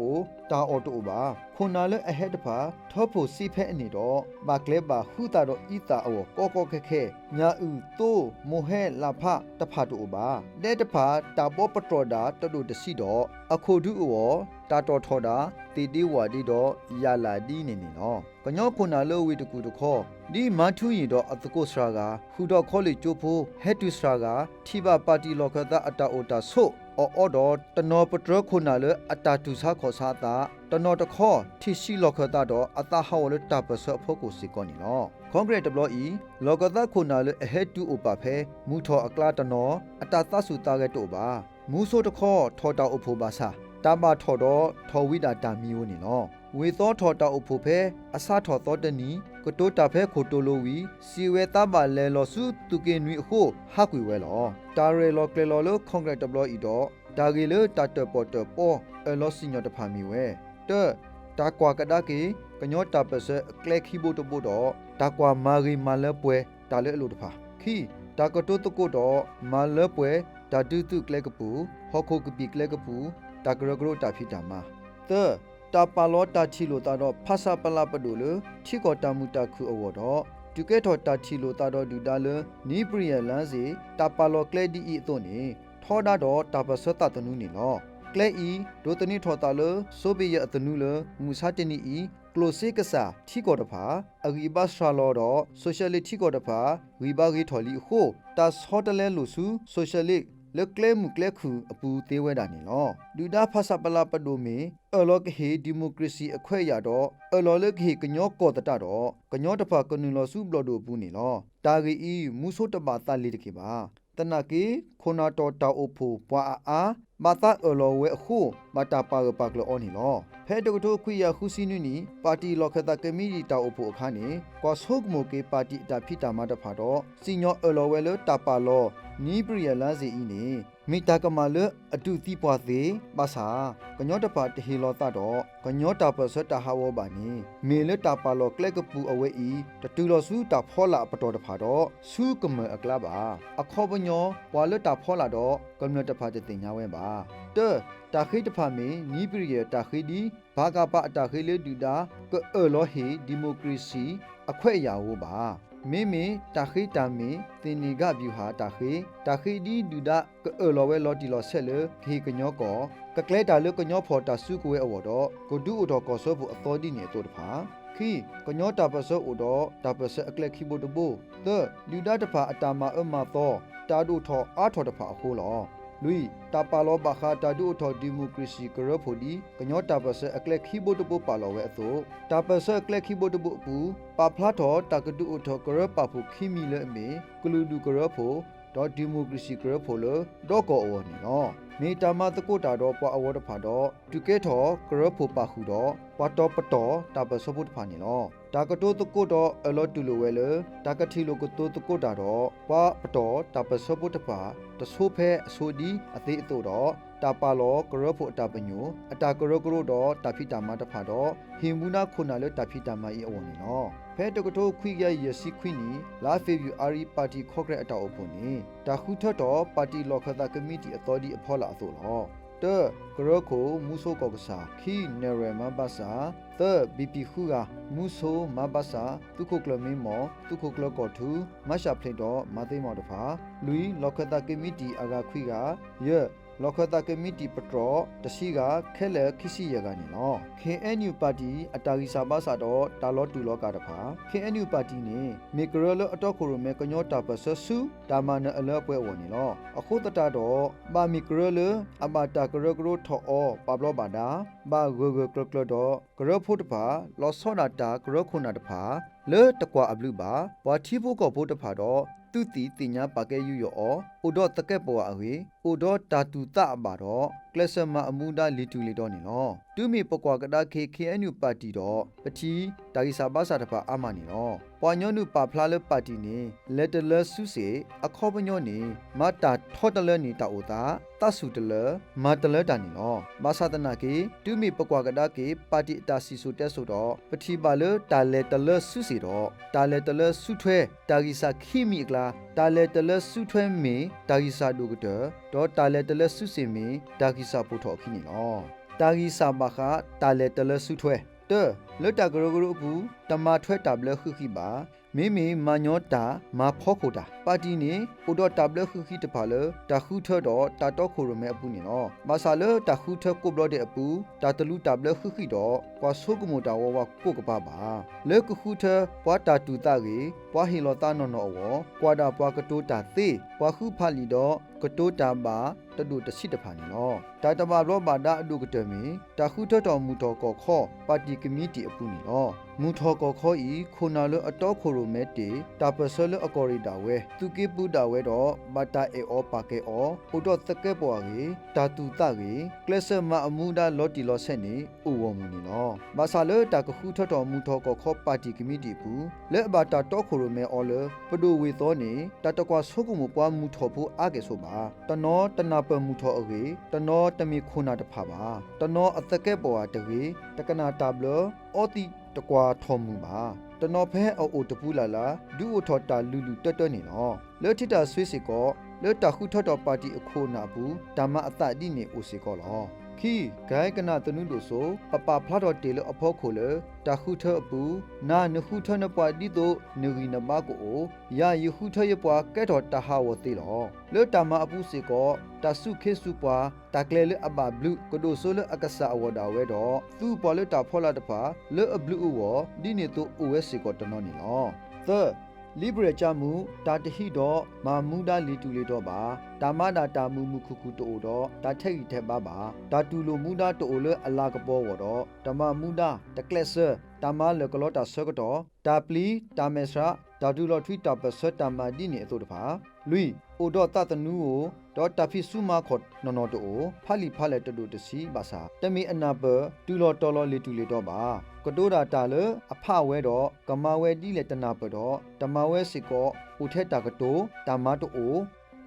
တာအော်တူပါခုနာလဲအဟက်တဖာထောဖို့စီဖဲအနေတော့ဘာကလဲပါဟူတာတော့ဤတာအဝကောကောခက်ခဲညာဥတိုးမိုဟဲလာဖတဖာတူပါတဲ့တဖာတာဘောပထရဒါတဒုတစီတော့အခုဒုဩ ตาตอทอดาตีดีวาดีดอยาลาดีนี่เนาะกะญอคุนาโลวิตกูตะขอဒီမန်ထူရင်တော့အတကုစရာကဟူတော့ခေါ်လေကျိုးဖို့ဟက်တူစရာကထိဘပါတီလောကတာအတာအိုတာဆိုအော်တော့တနော်ပတရခုနာလေအတာတူစာခေါ်စားတာတနော်တခေါ်ထိရှိလောကတာတော့အတာဟောလေတာပစဖို့ကိုစီကောနီနော်ကွန်ဂရက်ဒဘလီလောကတာခုနာလေအဟက်တူအိုပါဖဲမူထောအကလာတနော်အတာသဆူတာခဲ့တော့ပါမူဆိုတခေါ်ထော်တာအိုဖို့ပါစာတာမထော်တော့ထော်ဝိတာတာမီယိုနီနော်ဝေသောထော်တာအိုဖို့ဖဲအစာထော်တော့တနီကတိုတာဖဲခိုတိုလိုဝီစီဝဲတာပါလဲလောစုတုကေနွီအခုဟာကွေဝဲလောတာရဲလောကလေလောလိုကွန်ဂရက်ဒဘလီတော့ဒါဂေလတာတပေါ်တပေါ်အလောစညတ်တဖာမီဝဲတဲတာကွာကဒါကေကညောတာပစကလက်ခီဘိုတဘိုတော့တာကွာမာဂီမာလပွဲတာလေအလိုတဖာခီတာကတိုတကုတော့မာလပွဲတာတူတုကလက်ကပူဟောခိုကပိကလက်ကပူတာဂရဂရတာဖီတာမာတဲတာပါလောတာချီလိုတာတော့ဖာစာပလာပဒိုလချီကောတာမူတာခုအဝတော့တူကဲထော်တာချီလိုတာတော့ဒူဒါလနီပရီယလန်စီတာပါလောကလက်ဒီအီအသွနေထောဒါတော့တာပစတတနုနေလောကလဲဤဒိုတနိထောတာလဆိုဘီယအတနုလမူစာတနီဤကလိုစေကစာထီကောတဖာအဂီဘတ်ရှာလောတော့ဆိုရှယ်လစ်ထီကောတဖာဝီဘာဂီထော်လီခိုတာဆောတလဲလူစုဆိုရှယ်လစ်လက်ကလဲမူကလဲခုအပူသေးဝဲတာနေလောဒူဒါဖာစာပလာပဒိုမီအလောကဟေဒီမိုကရေစီအခွဲရတော့အလောလကဟေကညောကောတတတော့ကညောတဖာကနူလောစုဘလော်ဒိုပူနေလောတာဂီဤမူဆိုတပါတလီတကေပါတနကေခိုနာတော်တာအိုဖိုပွာအာမာတာအလောဝဲအခုမာတာပါကကလောအော်နီလောဖဲတကတိုခွေရခုစီနုနီပါတီလောကတာကမီတီတာအိုဖိုအခါနေကောဆုကမိုကေပါတီတာဖိတာမတဖာတော့စီညောအလောဝဲလတာပါလောနီပရီယလာစီဤနေမိတာကမလအတူတိပွားသေးပါစာကညောတပါတဟီလောတာတော့ကညောတာပစတာဟာဝဘာနီမေလတာပါလောကလက်ကပူအဝဲဤတတူလောစုတာဖောလာပတော်တဖာတော့စုကမအကလာပါအခောပညောပွာလတာဖောလာတော့ကမ္နတဖာတဲ့တင်ညာဝဲပါတဲတာခိတဖာမေနီပရိယတာခိဒီဘာကပအတာခိလေဒူတာကအလောဟီဒီမိုကရေစီအခွဲ့အရာဝပါမေမေတာခိတာမေတင်နီကဗျူဟာတာခိဒီဒူဒါကအလောဝဲလော်တီလော်ဆက်လေခေကညောကောကကလဲတာလကညောဖော်တာစုကွဲအဝတော့ကိုဒူအတော်ကောဆောဘူးအသောဒီနေတော့တဖာခီကညောတာပစောဥတော်တာပစအကလက်ခိဘတဘူသဒူဒါတဖာအတာမအမသောတာဒုထောအားထောတဖာအခုလောလူတာပါလောဘခါတာဒုထောဒီမိုကရေစီကရဖိုဒီကညောတာပစအကလက်ခိဘတဘူပါလောဝဲအသောတာပစအကလက်ခိဘတဘူပူပါဖလာထောတာကဒုထောကရပဖုခိမီလေမေကလူဒုကရဖိုဒေါ်ဒီမိုကရေစီကရဖိုလဒေါ်ကောအဝနီနော်မေတာမတကုတာတော့ပွာအဝတ်ဖာတော့တူကဲထောကရဖိုပါခုတော့ပွာတော့ပတော်တာပစပုတ်ဖာနီနော်တာကတိုတကုတော့အလောတူလိုဝဲလေတာကထီလိုကတိုတကုတာတော့ပွာပတော်တာပစပုတ်တဖာတဆိုးဖဲအဆိုဒီအသေးအတူတော့တာပါလောကရဖို့အတာပညိုအတာကရကရတော့တာဖိတာမတဖာတော့ဟင်ဘူးနာခုနာလေတာဖိတာမဤအဝနီနော်ဖဲတကတိုခွိရရစီခွိနီလာဖေဗူအာရီပါတီခေါကရက်အတာအဖို့နေတာခုထတော့ပါတီလောကတာကမီတီအတော်ဒီအဖော်လာအဆိုလောတဲကရခိုမူဆိုကောကစားခီနေရမဘာစာသဘီပီခူကမူဆိုမဘာစာတုခုကလမင်းမောတုခုကလကောထူမရှာဖလက်တော့မသိမောတဖာလူီလောကတာကမီတီအဂခွိကယေလောကတာကမီတီပထရတရှိကခဲလေခိစီရကနေနော် KNU ပါတီအတာဂီစာဘာစာတော့တာလောတူလောကတဖာ KNU ပါတီနေမေကရလအတော့ခိုရမေကညောတာပဆဆူတာမနအလောပွဲဝနေလောအခုတတတော့ပါမီကရလအမတာကရကရထောအောပဘလောဘာဒါဘာဂဂကလကလတော့ကရဖို့တဖာလောဆောနာတာကရခုနာတဖာလေတကွာအဘလူပါပွာတီဖို့ကောဖို့တဖာတော့သူတီတင်ညာပါကဲယူရောအိုတော့တကက်ပေါ်အဝေအိုတော့တာတူတအပါတော့ကလစမအမူဒါလီတူလီတော့နေနော်တူမီပကွာကဒါခေ KNU ပါတီတော့ပတိတာဂီစာဘာစာတပါအမနီနော်ပွာညောနုပါဖလာလပါတီနေလက်တလဆုစေအခောပညောနေမတာထောတလနေတာအိုတာတဆုတလမတလတာနေနော်ဘာသာတနာကေတူမီပကွာကဒါကေပါတီအတာစီဆိုတက်ဆိုတော့ပတိပါလတာလက်တလဆုစေတော့တာလက်တလဆုထွဲတာဂီစာခိမီကလာတာလက်တလဆုထွဲမေတာဂီစာဒုကတော့တာလက်တလဆုစေမေတာဂီစာပို့ထော်ခိနေနော်တာဂီစာမခတာလက်တလဆုထွဲတဲလတကရဂရုဘူးတမထွဲတဘလခုခိပါ မေမာညောတာမာဖောခိုတာပါတီနေဥဒတဘလခုခိတပါလတခုထတော့တာတော့ခိုရမဲအပူနေနော်မာဆာလတခုထကုဘလတဲ့အပူတာတလူတဘလခုခိတော့ကွာဆုကမတာဝဝကိုကပါပါလေကခုထပွားတာတူတာကြီးပွားဟီလောတာနော်နော်ဝကွာတာပွားကတိုးတာသေးပွားခုဖာလီတော့ကတိုးတာပါတဒုတရှိတဖာနေနော်တာတဘာလောဘာဒါအဒုကတမီတခုထတော်မူတော်ကောခောပါတီကမီတီအပူနေနော်မူထောကောခောဤခိုနာလအတော့ခိုရမဲတေတာပဆလအကောရီတာဝဲသူကိပူတာဝဲတော့ဘာတာအေအောပါကေအောဥတော့တကဲပွားကြီးတာတူတကြီးကလဆမအမှုဒါလော်တီလော်ဆက်နေဥဝမူနေနော်ဘာသာလတာကခုထတော်မူထောကောခောပါတီကမီတီပူလက်ဘာတာတော့ခိုရမဲအော်လပဒိုဝေသောနေတာတကွာဆုကမပွားမူထောဖို့အကေဆိုပါတနောတနာပမူထောအေတနောတမီခုနာတဖပါတနောအတကဲပွားတကြီးတကနာတာဘလအော်တီတကွာထော်မူပါတနော်ဖဲအိုတပူလာလာဒူအိုထော်တာလူလူတွတ်တွတ်နေနော်လေထစ်တာဆွေးစီကောလေတခုထော်တော်ပါတီအခုနာဘူးဓမ္မအတတိနေအိုစီကောလောခီဂိုင်ကနာတနုလို့ဆိုပပဖလာတော်တေလအဖို့ခိုလေတခုထအပူနာနခုထနပွားဒီတို့နူရီနမကိုယာယခုထရပွားကဲတော်တဟာဝတိလောလေတမအပူစီကောတဆုခေစုပွားတကလေလအဘဘလူကဒိုဆိုလအကဆာအဝဒါဝဲတော့သူ့ပေါ်လေတာဖောလာတဖာလေအဘလူဝဒီနေတူအိုဝဲစီကောတနော်နေလောသလီဘရချာမူတာတဟီတော့မာမူဒါလီတူလီတော့ပါတာမဒါတာမူမူခုခုတိုတော့တာထက်ရီထက်ပါပါတာတူလိုမူဒါတိုလအလာကပေါ်ဝတော့တမမူဒါတကလက်ဆာတာမလကလောတာဆကတော့တာပလီတာမေဆရာတာတူလောထွီတာပဆတာမဒီနေအတူတဖာလူအိုတော့တတနူကိုတော့တဖီစုမခေါ်နော်နော်တိုဖာလီဖာလက်တူတစီပါစာတမီအနာပတူလောတော်လောလီတူလီတော့ပါကတိုးတာတာလအဖဝဲတော့ကမဝဲတီးလေတနာပတော့တမဝဲစစ်ကောဦးထက်တာကတိုးတာမတို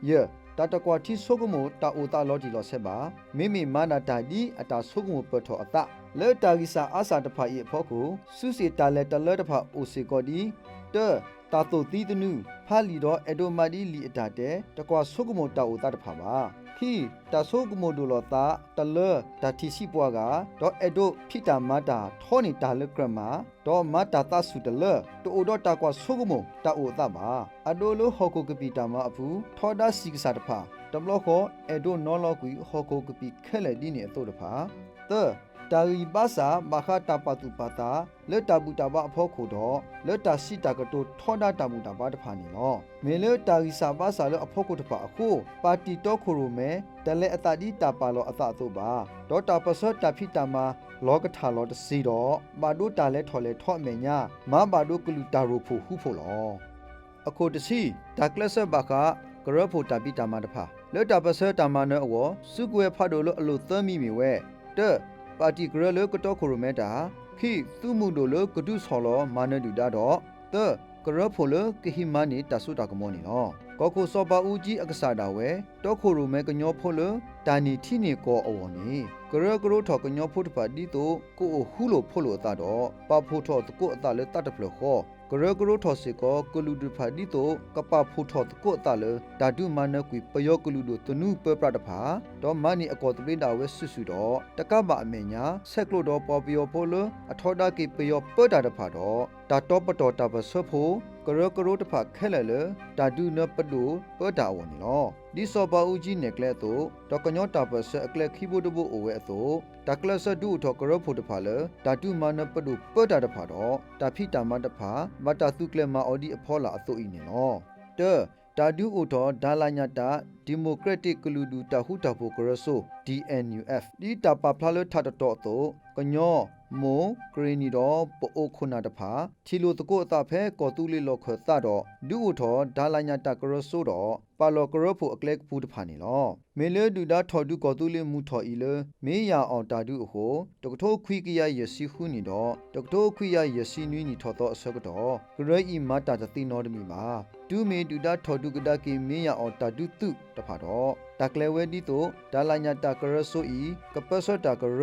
ယေတာတကွာတိဆုကမတာအိုတာလော်တီလော်ဆက်ပါမိမိမာနာတာဒီအတာဆုကမပထောအတလေတာဂီစာအာစာတဖာဤအဖို့ကိုစုစီတာလက်တလဲတဖာအိုစီကောဒီတာတိုတီတနုဖာလီတော့အဒိုမာဒီလီအတာတဲ့တကွာဆုကမတာအိုတာတဖာပါခီတာဆုကမဒူလောတာတလဲတာတီစီပွားကတော့အဒိုဖိတာမာတာထောနေတာလကရမာတော့မတာတာဆုတလဲတိုတော့တာကွာဆုကမတာအိုတာပါအဒိုလိုဟောကိုကပီတာမအဖူထောဒါစီကစားတဖာတဘလခောအဒိုနော်လောကွီဟောကိုကပီခဲလေဒီနေအတူတဖာတာရီပါစာမခတာပတူပတာလက်တာဘူးတာဘအဖို့ခိုတော့လက်တာစီတာကတိုထောဒါတာမူတာဘာတဖာနေနော်မေလက်တာရီစာပါစာလအဖို့ခိုတဖာအခုပါတီတော့ခိုရိုမဲတလဲအတာဒီတာပါလောအတာအတုပါဒေါ်တာပစောတာဖိတာမလောကထာလောတစီတော့ဘာဒိုတာလဲထော်လဲထော့မေညာမဘာဒိုကလူတာရိုဖို့ဟုဖို့လောအခုတစီဒါကလဆဘခကရဖို့တာပိတာမတဖာလက်တာပစောတာမနောဝစုကွယ်ဖတ်တို့လို့အလို့သမီမီဝဲတဲ့ပါတီဂရလကတော့ခိုရမဲတာခိသူမှုတို့လကဒုဆော်လောမာနဒူဒါတော့တကရဖိုလကဟိမနီတဆုတာကမောနီနော်ကောခုစောပါဦးကြီးအကစားတာဝဲတော့ခိုရမဲကညောဖိုလတာနီထီနီကောအဝနီကရကရိုထောကညောဖို့တပါဒီတော့ကိုဟုလို့ဖိုလို့အတာတော့ပဖို့ထောကိုအတာလေတတ်တဖလခောကရကရိုထောစီကောကလူဒူဖာဒီတော့ကပဖို့ထောကိုအတာလေဓာတုမနကွီပယောကလူတို့တနုပပရတဖာတော့မနီအကောတပိတာဝဲဆွဆွတော့တကပအမေညာဆက်ကလို့တော့ပေါ်ပယောဖိုလအထောဒကိပယောပတာတဖာတော့တာတော့ပတော်တာပဆွဖို့ကရကရိုတဖာခဲလဲလေဓာတုနပဒုပတာဝနီလောဒီစောပါဦးကြီးနေကလဲတော့တော့ကညောတာပဆအကလက်ခီဘိုဒဘိုအဝဲအတော့တကလဆဒုထောကရဖို့တဖာလေဓာတုမနပဒုပတာတဖာတော့တာဖိတာမတဖာမတာသုကလမအော်ဒီအဖောလာအတုဤနေနော်တာဒူအိုတော်ဒါလာညာတာဒီမိုကရက်တစ်ကလူဒူတာဟုတာဖိုကရဆို DNUF ဒီတာပဖလာလထတတော်တော့ကညောမုံဂရီနီတော်ပိုခုနာတဖာချီလိုတကုအတာဖဲကောတူလီလောခသတော့ဒူအိုတော်ဒါလာညာတာကရဆိုတော့ပါလောကရဖို့အကလက်ဖူးတဖာနေလောမေလေဒူဒါထော်ဒူကောတူလီမူထော်ဤလေမေးရအောင်တာဒူအဟိုတကထိုးခွီကရရစီခုနီတော့တကထိုးခွီရရစီနွီနီထော်တော့အစကတော့ဂရိဤမတာတတိနောဒမီပါဒူမေဒူဒါထော်ဒူကဒါကီမေးရအောင်တာဒူတုတဖာတော့တကလေဝဲဒီတော့ဒါလာညာတာကရဆိုဤကပစောတာကရ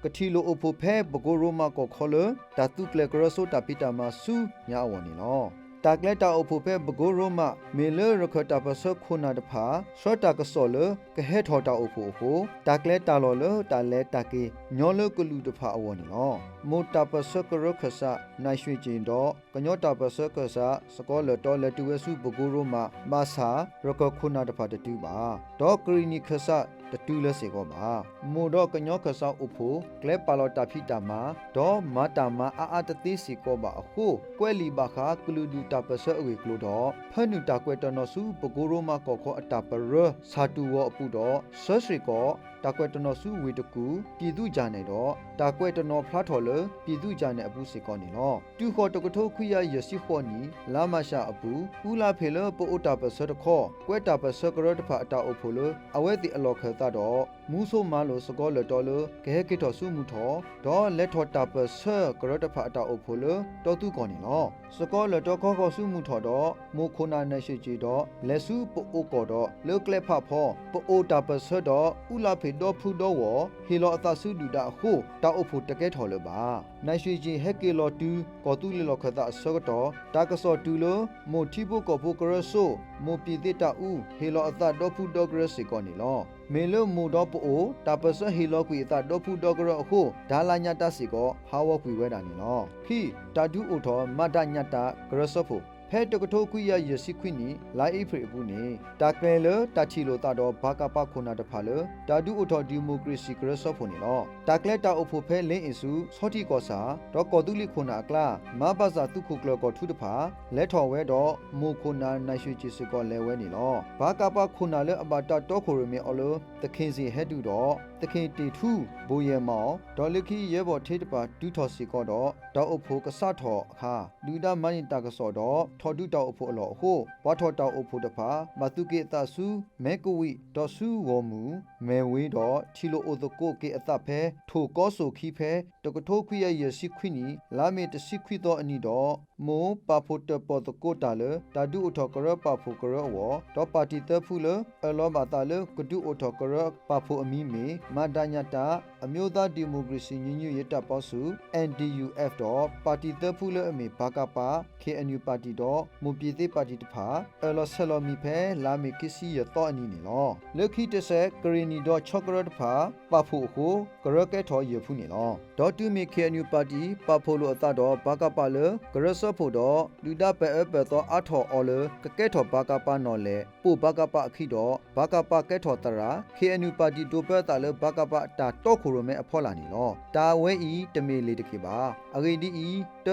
ကတိလိုအဖို့ဖဲဘကိုရိုမာကိုခေါ်လဓာတုကလေကရဆိုတာပိတာမဆူညာဝနီလော ตากและตาโอโพเพ่บโกโรมาเมเลรคตาปสคุนาดพาสอตากสอเลกะเฮทอตาโอโพโฮตากและตาลอเลตาและตาเกญอเลกลูดพาอวนี่ลอโมตาปสกรคสะนายช่วยจินดอกะญอตาปสกสะสกอเลตอเลตุเวสุบโกโรมามาสารคคุนาดพาตตูบาดอกรีนิคสะตตูเลเสก็มาโมดอกะญอคสะอุโพเกลปาลอตาพิตามาดอมาตามาอาตติสิก็บาโคกวยลีบาคากลูดูตาปสอเวกลูดอဖနုတာကွဲတနော်စုပကိုရိုမကောခောအတာပရစာတူဝအပူတော့ဆွဆွေကောတာကွဲတနော်စုဝေတကူပြည်သူကြနေတော့တာကွဲတနော်ဖလားထော်လပြည်သူကြနေအပူစေကောနေနော်တူခောတကထိုးခွရရစီခောနီလာမရှာအပူဦးလာဖေလပိုအိုတာပစတခောကွဲတာပစကရတဖာအတာအဖိုလအဝဲတိအလောခသတော့မူးဆိုမလို့စကောလတော်လကဲကေတော်စုမှုထောဒေါ်လက်ထော်တာပစကရတဖာအတာအဖိုလတော်သူကောနေနော်စကောလတော်ခောခောစုမှုထောတော့မိုခိုနာနရှိချီတော့လက်စုပိုအိုကောတော့လောကလက်ဖဖောပိုအိုတာပစတော့ဦးလာဖေတော့ဖူတော့ဝဟီလောအသစုဒူတာခုတာအဖို့တကဲထော်လပါနိုင်ရှိချီဟက်ကေလောတူကောတူလလောခသဆောတော့တာကစောတူလိုမိုတီဘိုကောဘိုကရဆိုမိုပီတိတာဦးဟီလောအသတော့ဖူတော့ကရစီကောနီလောမေလမူတော့ပိုတာပစဟီလောကွေတာတော့ဖူတော့ကရအခုဒါလာညာတစီကောဟာဝကွေဝဲတာနီလောခိတာဒူအိုထောမတ်တညတာကရဆဖို့ဖဲတကထိုးခွိရရစီခွိနီလာအိဖရေဘူးနေတာကဲလတာချီလိုတာတော့ဘာကပခုနာတဖာလတာဒူအိုထော်ဒီမိုကရေစီကရဆော့ဖို့နေလောတာကလက်တာအိုဖိုဖဲလင်းအင်စုစောတိကောစာတော့ကောတူလီခုနာကလာမဘာဇာတုခုကလကောထူတဖာလက်ထော်ဝဲတော့မိုခုနာနိုင်ရွှေချီစကောလဲဝဲနေလောဘာကပခုနာလအဘတာတော့ခိုရမီအော်လတခင်စီဟဲတူတော့တခင်တီထူဘိုရဲမောင်ဒေါ်လခီရဲဘော်ထေးတပါဒူထော်စီကောတော့တောက်အဖိုကဆတ်ထော်အခါလူဒမန်တာကစောတော့ထော်ဒူတောက်အဖိုအလောဟိုဘွားထော်တောက်အဖိုတဖာမတုကေတဆူမဲကဝီဒေါ်ဆူဝမူမဲဝေးတော့ချီလိုအိုတကိုကေအသဖဲထိုကောဆိုခီဖဲတကထိုးခွိရရစီခွိနီလာမေတစီခွိတော့အနီတော့မိုးပါဖို့တပေါ်တကိုတာလတာဒူအထော်ကရပါဖို့ကရဝတော့ပါတီတဖူလအလောဘာတာလကဒူအထော်ကရပါဖို့အမီမေမာဒညာတာအမျိုးသားဒီမိုကရေစီညီညွတ်ရေးတပ်ပေါစု NDUF တော့ပါတီတဖူလအမေဘာကပါ KNU ပါတီတော့မူပြည်သေးပါတီတဖာအလောဆလောမီဖဲလာမေကစီရတော့အနီနေလောလက်ခိတဆက်ကရီနီတော့ချော့ကရတဖာပါဖို့ကိုကရကဲထော်ရဖူးနေလောဒေါ်တူမီ KNU ပါတီပါဖို့လိုအသတော့ဘာကပါလကရဆဖို့တော့လူဒပဲအပဲတော့အထော်အော်လကကဲထော်ဘာကပါနော်လေပို့ဘာကပါအခီတော့ဘာကပါကဲထော်တရာ KNU ပါတီတိုပဲတာလဘာကပါတာတော့ခိုရမဲအဖော်လာနေလောတာဝဲဤတမေလေးတခေပါအဂေဒီဤတ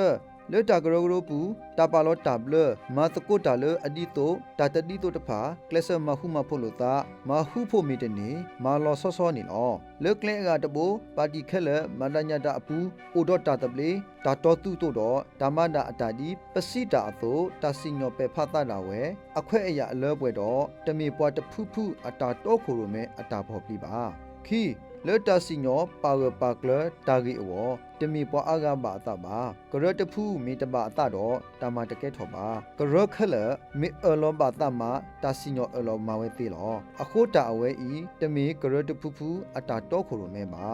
လေတာဂရဂရပူတာပါလောတာဘလမာတကိုတာလအဒီတိုတာတဒီတိုတဖာကလဆမဟုမဖို့လို့တာမဟုဖို့မီတနေမာလောဆောဆောနေလောလေကလေကတဘူပါတီခက်လမန္တညတာအပူအိုဒေါတာတပလေတာတော်တူတိုတော့ဓမ္မတာအတာဒီပစိတာအသောတာစီညောပဲဖတ်တာဝဲအခွဲအရာအလောပွဲတော့တမေပွားတဖုဖုအတာတော့ခိုရမဲအတာဖော်ပြပါခီလေတာစီညောပါဝပါကလတာဂီအဝတမီပွားအာဂဘာတာပါကရတဖူမီတပါအတာတော့တာမတကဲထော်ပါကရခလမီအလောဘာတာမတာစီညောအလောမဝဲသေးလောအခုတာအဝဲဤတမီကရတဖူဖူအတာတော့ခိုရမဲပါ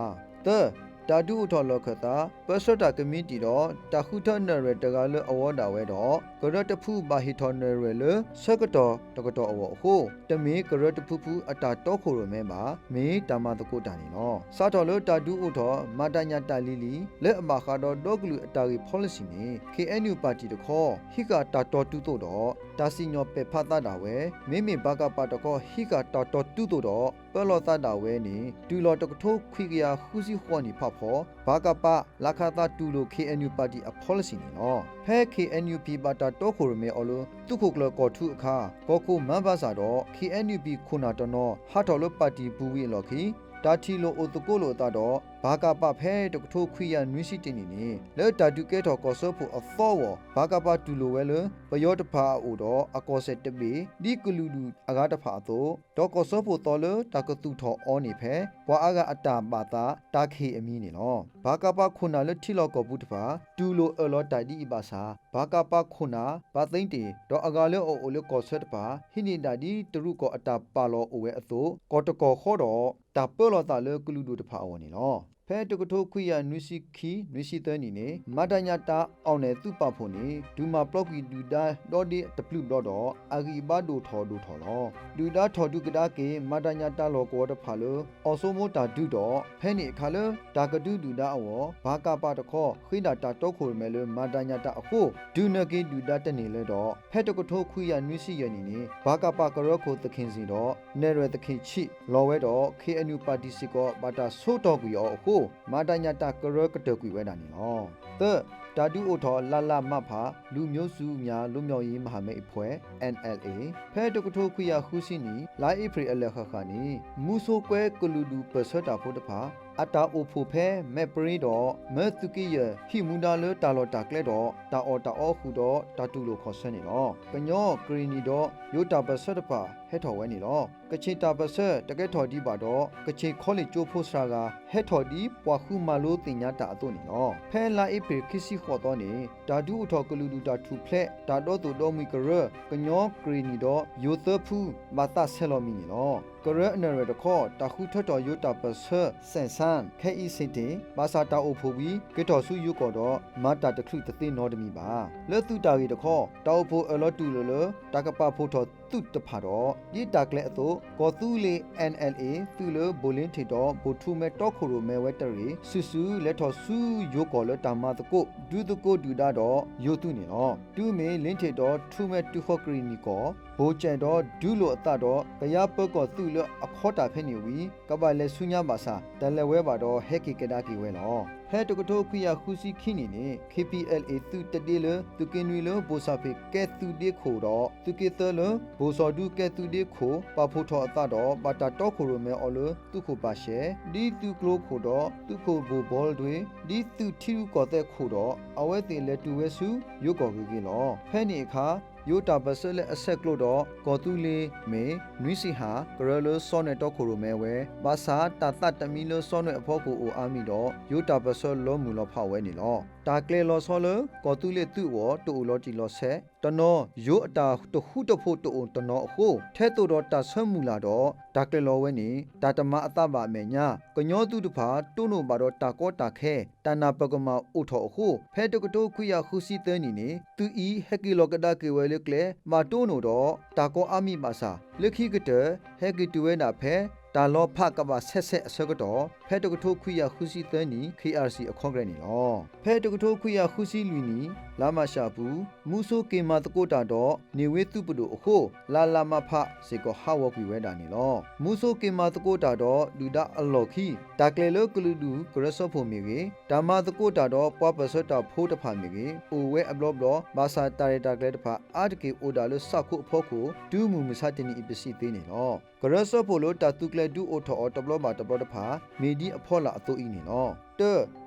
တာဒူထော်လခတာပစတာကမီတီတော့တာခုထနရတကလအဝဒါဝဲတော့ကရတဖူဘာဟီထော်နရလဆကတော်တကတော်အဝဟုတမီကရတဖူဖူအတာတော့ခိုရမဲပါမေတာမတကုတာနေနော်စာတော်လတာဒူဥထော်မာတညာတာလီလီလက်အမခါတော့ဒေါကလူအတာရီ policy နေ KNU ပါတီတခေါ်ဟိကတာတော်တူတို့တော့တာစီညောပေဖတ်တာဝဲမိမိဘာကပါတခေါ်ဟိကတာတော်တူတို့တော့ပလောတာတာဝဲနေဒူလော်တကထိုးခွိကရခူစီခွန်နီဖတ်ဖို့ဘာကပလာခတာတူလို KNU ပါတီအ policy နေနော်ဖဲ KNU ပီပါတာတော့ခိုရမဲအော်လိုတုခုကလကောထူအခါကောကိုမန်ဘာစာတော့ KNU ပီခုနာတနောဟာတော်လိုပါတီဘူးဝီလော်ခီတာချီလိုအိုတကိုလိုတာတော့ဘာကပဖဲတကထိုးခွိရနွိစီတင်နေနေလဲတာတူကဲတော်ကောဆောဖို့အသောဝဘာကပတူလိုဝဲလပယောတဖာအိုတော့အကောဆက်တပေဒီကလူလူအကားတဖာတော့ဒေါကောဆောဖို့တော်လတာကတူထောအောနေဖဲဘွာအားကအတာပါတာတာခေအမီနေလောဘာကပခုနာလထီလောကောဘူးတဖာတူလိုအလောတိုင်ဒီပါစာဘာကပခုနာဘာသိမ့်တေဒေါအကားလေအိုလေကောဆက်တဖာဟိနေတာဒီတရုကောအတာပါလောအိုဝဲအသောကောတကောခေါ်တော့တာပလောတာလေကလူလူတဖာအောနေလောဖဲ ตกโทคุยานุสิคีนุสิเตนีเนมาดาญาตาเอาเนตุปะโพนีดูมาปลอกกีดูดาดอดีตะพลุดอดออากีบาดูทอลอดูดาทอดูกดาเกมาดาญาตาโลโกดพาโลออโซโมตาดูดอแพนี่คาเลตากดูดูดาอวบากาปาตะขอခိดาตาตอโคเมเลมาดาญาตาอโคดูนเกดูดาตะนีเลดอตกโทคุยานุสิยานีเนบากาปากรอโคตะคินစီတော့နေရတခိချိလော်ဝဲတော့ KNU ပါတီစီကောဘာတာဆိုတော့ကွေရောအခုမာတညာတာကရကတကွေဝဲတာနေနော်တာဒူအိုထော်လာလာမဖာလူမျိုးစုများလူမျိုးရေးမဟာမိတ်အဖွဲ့ NLA ဖဲတကထိုခွေရခုစီနီလာအိဖရီအလက်ခခနီမူဆိုကွဲကလူဒူပဆွတ်တာဖို့တဖာအတာအိုဖိုဖဲမဲပရီတော့မဲသူကီယဟီမူဒါလတာလောတာကလက်တော့တာအော်တာအော်ခုတော့တာတူလိုခေါ်ဆွဲနေတော့ကညောဂရီနီတော့ယိုတာပဆွတ်တဖာဟဲထော်ဝဲနေတော့ကချေတာပဆွတ်တကဲထော်ဒီပါတော့ကချေခေါလိကျိုးဖို့စရာကဟဲထော်ဒီပွားခုမာလိုတင်ညာတာအတော့နေတော့ဖဲလာအိဖရီခီစီခေါ်တော့နေတာဒူအထော်ကလူဒူတာထူဖလက်တာတော့တူတော့မီကရကညောဂရီနီတော့ယိုသဖူဘာတာဆဲလိုမီနေတော့ကရအနရတခေါ်တာခုထတော်ယိုတာပဆဆန်ဆန်ခဲဤစင်တင်ဘာသာတာအိုဖိုဘီကေတော်စုယုကောတော့မတာတခုတသိနော်တမီပါလက်သူတာရီတခေါ်တောက်ဖိုအလောတူလတာကပဖိုတော်တုတဖာတော့ဒီတာကလက်အတော့ကောသူလေ NLA သူလဘိုလင်းထီတော့ဘိုထူမဲတော့ခိုရိုမဲဝဲတရီဆူဆူလက်တော်ဆူယုကောလတာမတကိုဒူတကိုဒူဒါတော့ယုတုနေတော့တူမင်းလင်းထီတော့ထူမဲတူဖော့ကရီနီကောဘိုကျန်တော့ဒူလိုအတတော့ကရပကောသူလအခေါ်တာဖဲနေဝီကပလက်ဆုညာပါစာတလဲဝဲပါတော့ဟဲကီကဒါကီဝဲနော်ဟဲတကတိုခွေရခုစီခိနေနေ KPLA သူတတေလသူကင်ဝီလဘိုစာဖေကဲသူဒီခိုတော့သူကေသလဘိုစောဒူကဲသူဒီခိုပဖိုထောအတတော့ဘာတာတော့ခိုရမဲအော်လသူခိုပါရှဲဒီသူကလိုခိုတော့သူခိုဘိုဘောလ်တွေဒီသူထီရူကောတဲ့ခိုတော့အဝဲတင်လက်တူဝဲစုရုပ်ကော်ကြီးလောဖဲနေအခါယိုတာပစလက်အဆက်ကလို့တော့ကောတူလီမေနွီစီဟာကရလစောနဲ့တော့ခိုရမဲဝဲဘာသာတာတတမီလစောနဲ့အဖို့ကိုအာမီတော့ယိုတာပစလောမူလောဖောက်ဝဲနေလောတာကလေလောစောလကောတူလီသူ့ဝတူလောတီလောဆက်တနောယိုအတာတခုတဖို့တူတနောအခုထဲတူတော့တာဆွမူလာတော့တာကလေလောဝဲနေတာတမအတပါမေညာကညောသူတဖာတွနိုပါတော့တာကောတာခဲတနာပကမဥထောအခုဖဲတကတိုခွေရခုစီတဲနီနေသူဤဟက်ကီလောကဒါကေဝဲလကလေမာတိုနိုတော့တာကောအမိမာစာလက်ခိကတဟက်ကီတူဝဲနာဖဲတာလောဖကဘာဆက်ဆက်အစကတော့ဖဲတကထိုခွေရခုစီတဲနီ KRC အခေါ်ကြနေလောဖဲတကထိုခွေရခုစီလူနီလာမရှာဘူးမူဆိုကေမာတကိုတာတော့နေဝဲသူပဒိုအခုလာလာမဖစေကောဟာဝကွေဝဲတာနေလောမူဆိုကေမာတကိုတာတော့လူဒါအလော်ခီတာကလေလောကလူဒူကရဆော့ဖို့မီကေဓမ္မတကိုတာတော့ပွားပဆွတ်တာဖိုးတဖာမီကေအိုဝဲအဘလော့ဘလော့ဘာသာတာရတာကလေးတဖာအာတကေအိုဒါလစခုအဖို့ကိုဒူးမူမစတင်ဤပစီသေးနေလောကရဆော့ဖို့လို့တာတုကလေဒူအိုထော်တဘလော့မာတဘလော့တဖာမီဒီအဖို့လာအတူဤနေလော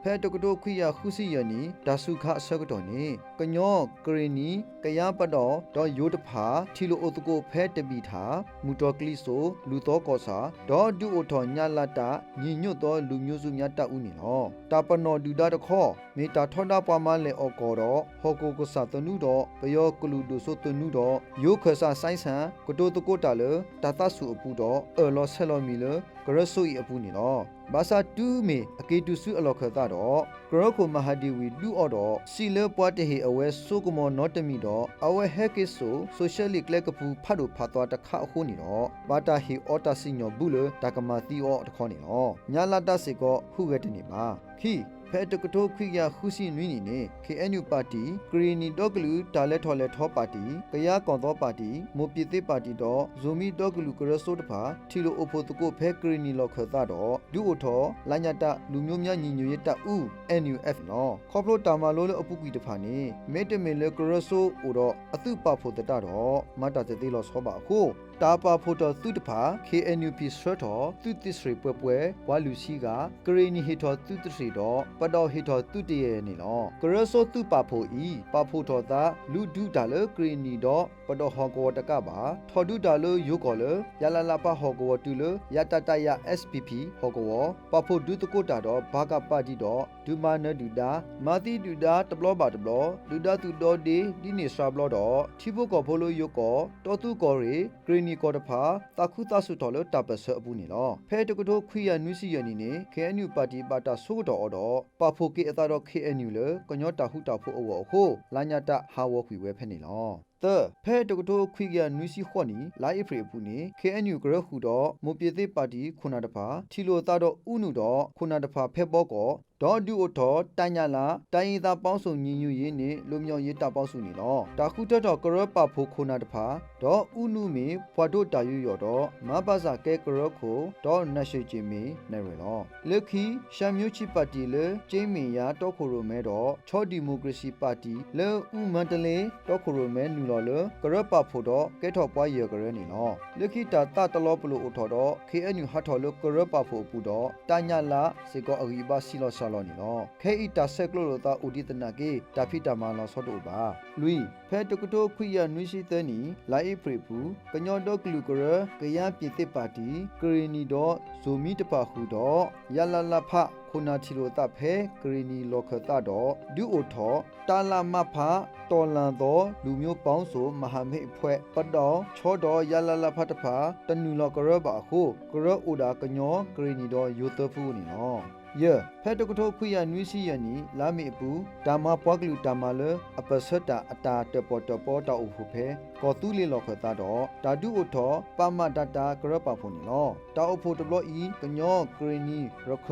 ဖဲတကတိုခွေရခုစီယနီဒါစုခအစကတော်နေကညောကရီနီကရပတော်တော့ယိုတဖာထီလိုအိုတကိုဖဲတပီထာမူတော်ကလိဆိုလူတော်ကောစာဒေါ်ဒူအိုထော်ညလတာညီညွတ်တော်လူမျိုးစုများတတ်ဦးနေနော်တာပနော်ဒူဒါတခေါ်မေတာထောတာပွားမလဲအော်ကောတော့ဟောကိုကဆာတနုတော့ပယောကလူဒူဆိုတနုတော့ယိုခဆာဆိုင်ဆန်ကတိုတကိုတာလတာတဆူအပူတော့အော်လောဆဲလောမီလကရဆူဤအပူနေနော်ဘာသာတူမေအကေတူစုအလောခတာတော့ကရခိုမဟာဒီဝီလူအော်တော့စီလပွားတဟေအဝဲဆုကမောနော့တမီတော့အဝဲဟက်ကိဆိုရှယ်လီကလက်ကပူဖတ်တို့ဖတ်သွားတခါအခုနေတော့ဘာတာဟီအော်တာစီညောဘူးလတာကမာတီအော်တခေါနေတော့ညာလာတစေကောခုခဲ့တနေပါခီဖဲတကတိုခွိရခုစီနွီနေနေ KNU ပါတီဂရီနီဒေါကလူတာလက်ထော်လက်ထောပါတီကရကောင်သောပါတီမိုပြည်သေးပါတီတော့ဇိုမီဒေါကလူကရဆိုတဖာထီလိုအိုဖိုတကိုဖဲဂရီနီလောက်ခသတော့ဒူအိုထော်လာညတာလူမျိုးများညီညွတ်ရတဦး NUF နော်ခေါပလိုတာမာလိုလအပုကွီတဖာနေမေတမေလကရဆိုအိုတော့အသုပဖို့တတော့မတာသေးလောဆောပါအခုတာပါဖို့တော့သူတဖာ KNUP ဆွတ်တော်သူတစ္စရိပွဲဝါလူစီကဂရီနီဟီထော်သူတစ္စရိတော့ပတော်ဟီထော်သူတရနေလောကရဆိုသူပါဖို့ဤပါဖို့တော်သာလူဒူတာလဂရီနီတော့ပတော်ဟောကောတကပါထော်ဒူတာလယုကောလရလာလာပါဟောကောတူလရတတရ SPP ဟောကောပါဖို့ဒူတကိုတာတော့ဘာကပါတီတော့ဒူမာနဒူတာမာတီဒူတာတဘလောပါတဘလောဒူတာသူတော်ဒီဒီနေစဘလောတော့ထီဖို့ကောဖိုလိုယုကောတော်သူကောရီဂရီ นีกอดพาตาคุตาสุทอลตาเปเซอปูนี่ลอแพ้ตกโตคุยานุสิยานีเน KNU ปาร์ตี้ปาตาสู้ดอดอปาโฟเกอตาดอ KNU เลกญอตาหุตาโฟอวอโคลาญาตาฮาวคุยเวแพนี่ลอแพ้ตกโตคุยานุสิขวนีลาอิเฟรปูนี่ KNU กระหูดอโมเปียเตปาร์ตี้คุนาดพาทิโลตาดออุนุดอคุนาดพาแพ้บอกอဒေါ်ဒူအိုထောတိုင်ညာလာတိုင်သာပေါင်းစုံညီညွတ်ရေးနဲ့လူမျိုးရေးတာပေါင်းစုနေလောတာခုတတော်ကရပဖိုခိုနာတဖာဒေါ်ဥနုမီဖွာဒိုတာယူရော်တော့မဘာစာကဲကရခိုဒေါ်နရှိချင်းမီနေရလောလက်ခီရှမ်မျိုးချီပါတီလေကျင်းမီယာတောခိုရိုမဲတော့ချောဒီမိုကရေစီပါတီလေဥမန္တလေးတောခိုရိုမဲနူလော်လေကရပဖိုတော့ကဲထော်ပွားရကရနေလောလက်ခီတာတတလောပလိုအိုထော်တော့ KNU ဟတ်ထော်လေကရပဖိုပူတော့တိုင်ညာလာစေကောအဂီဘာစီလောလောနီလောခဲအီတာဆက်ကလိုတာဥဒီတနာကေတာဖီတာမာလောဆော့တိုပါလူီဖဲတကတိုခွိယနွိရှိသနီလိုင်ဖရီပူကညောတော့ကလူကရကရပြည်တစ်ပါတီကရီနီတော့ဇိုမီတပါခုတော့ယလလဖခုနာချီလိုတာဖဲကရီနီလောခတာတော့ဒူအိုထောတာလာမဖတော်လန်သောလူမျိုးပေါင်းဆိုမဟာမိတ်အဖွဲ့ပတ်တော်ချောတော်ယလလဖတဖာတနူလောကရပါခုကရအိုဒါကညောကရီနီတော့ယိုတဖူနီနော်ဖဲတကထိုခွိယနွီစီယနီလာမီပူဒါမပွားကလူတာမလအပစတာအတာတပေါ်တပေါ်တောက်ဖူဖဲကောတူလီလောခတာတော့ဓာတုအထောပမဒတာကရပဖုန်နီလောတောက်ဖို့တဘလီကညောကရီနီရခ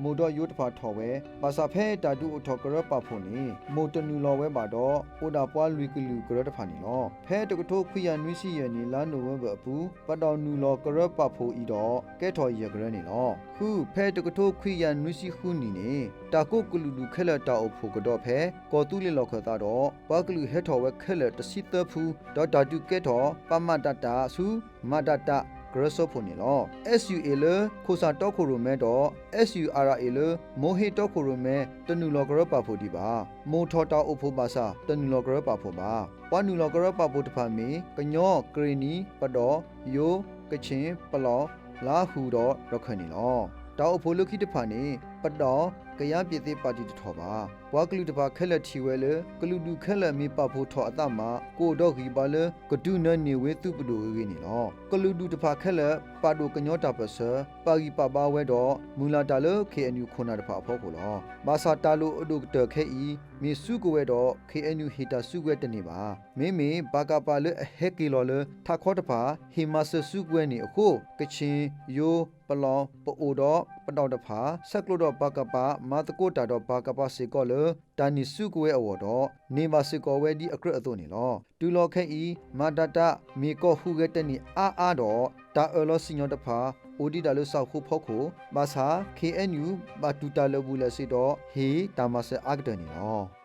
မိုဒယုတ်ဖာထော်ဝဲပါစာဖဲဓာတုအထောကရပဖုန်နီမိုတနူလောဝဲပါတော့အိုဒါပွားလူကလူကရတဖာနီလောဖဲတကထိုခွိယနွီစီယနီလာနိုဝဲဘအပူပတော်နူလောကရပဖူဤတော့ကဲထော်ရကရနီလောခုဖဲတကထိုခွိယနွီစီခုနီနေတာကုကလူလူခဲလတာအဖို့ကတော့ဖဲကောတူလီလောက်ခတာတော့ပါကလူဟဲထော်ဝဲခဲလတစီတဖူတော့ဓာတုကဲထော်ပမတတာစုမဒတာဂရဆောဖုန်နီလော SUA လခိုစာတောက်ခိုရိုမဲတော့ SURA လမိုဟေတောက်ခိုရိုမဲတနူလောကရပါဖို့ဒီပါမိုထော်တာအဖို့ပါစာတနူလောကရပါဖို့ပါပွားနူလောကရပါဖို့တဖာမီကညောကရီနီပတော်ယိုကချင်းပလောလာဟူတော့ရခနီလောတောက်အဖို့လုခိတဖာနေပတော်ကရပြည်သေးပါတီတထောပါဘွားကလူတပါခက်လက်ချီဝဲလေကလူဒူခက်လက်မီပဖို့ထောအတမကိုတော့ခီပါလေကဒုနနေဝဲသူပဒိုဝဲနေလောကလူဒူတပါခက်လက်ပါဒိုကညောတာပစပါဂီပပါဝဲတော့မူလာတာလေ KNU ခုနာတပါဖို့ကိုလောမာစာတာလိုအဒုတခဲဤမီစုကိုဝဲတော့ KNU ဟီတာစုဝဲတနေပါမေမေဘာကပါလေဟက်ကီလောလေထခေါတပါဟီမာဆစုကွဲနေအခုကချင်းယိုပလောပိုတော့ပတော်တဖာဆက်ကလိုတော့ဘာကပါမာတကိုတာတော့ဘာကပါစေကောလေတာနီစုကွဲအဝတော့နေမစေကောဝဲဒီအကရအသွနေလောတူလောခဲဤမာဒတာမီကောဟုကဲတနီအာတော့တာအလောစညောတဖာအိုဒီတာလဆောက်ခုဖောက်ခုဘာသာ KNU ဘာတူတာလဘူးလစီတော့ဟေတာမဆာအကဒနီနော်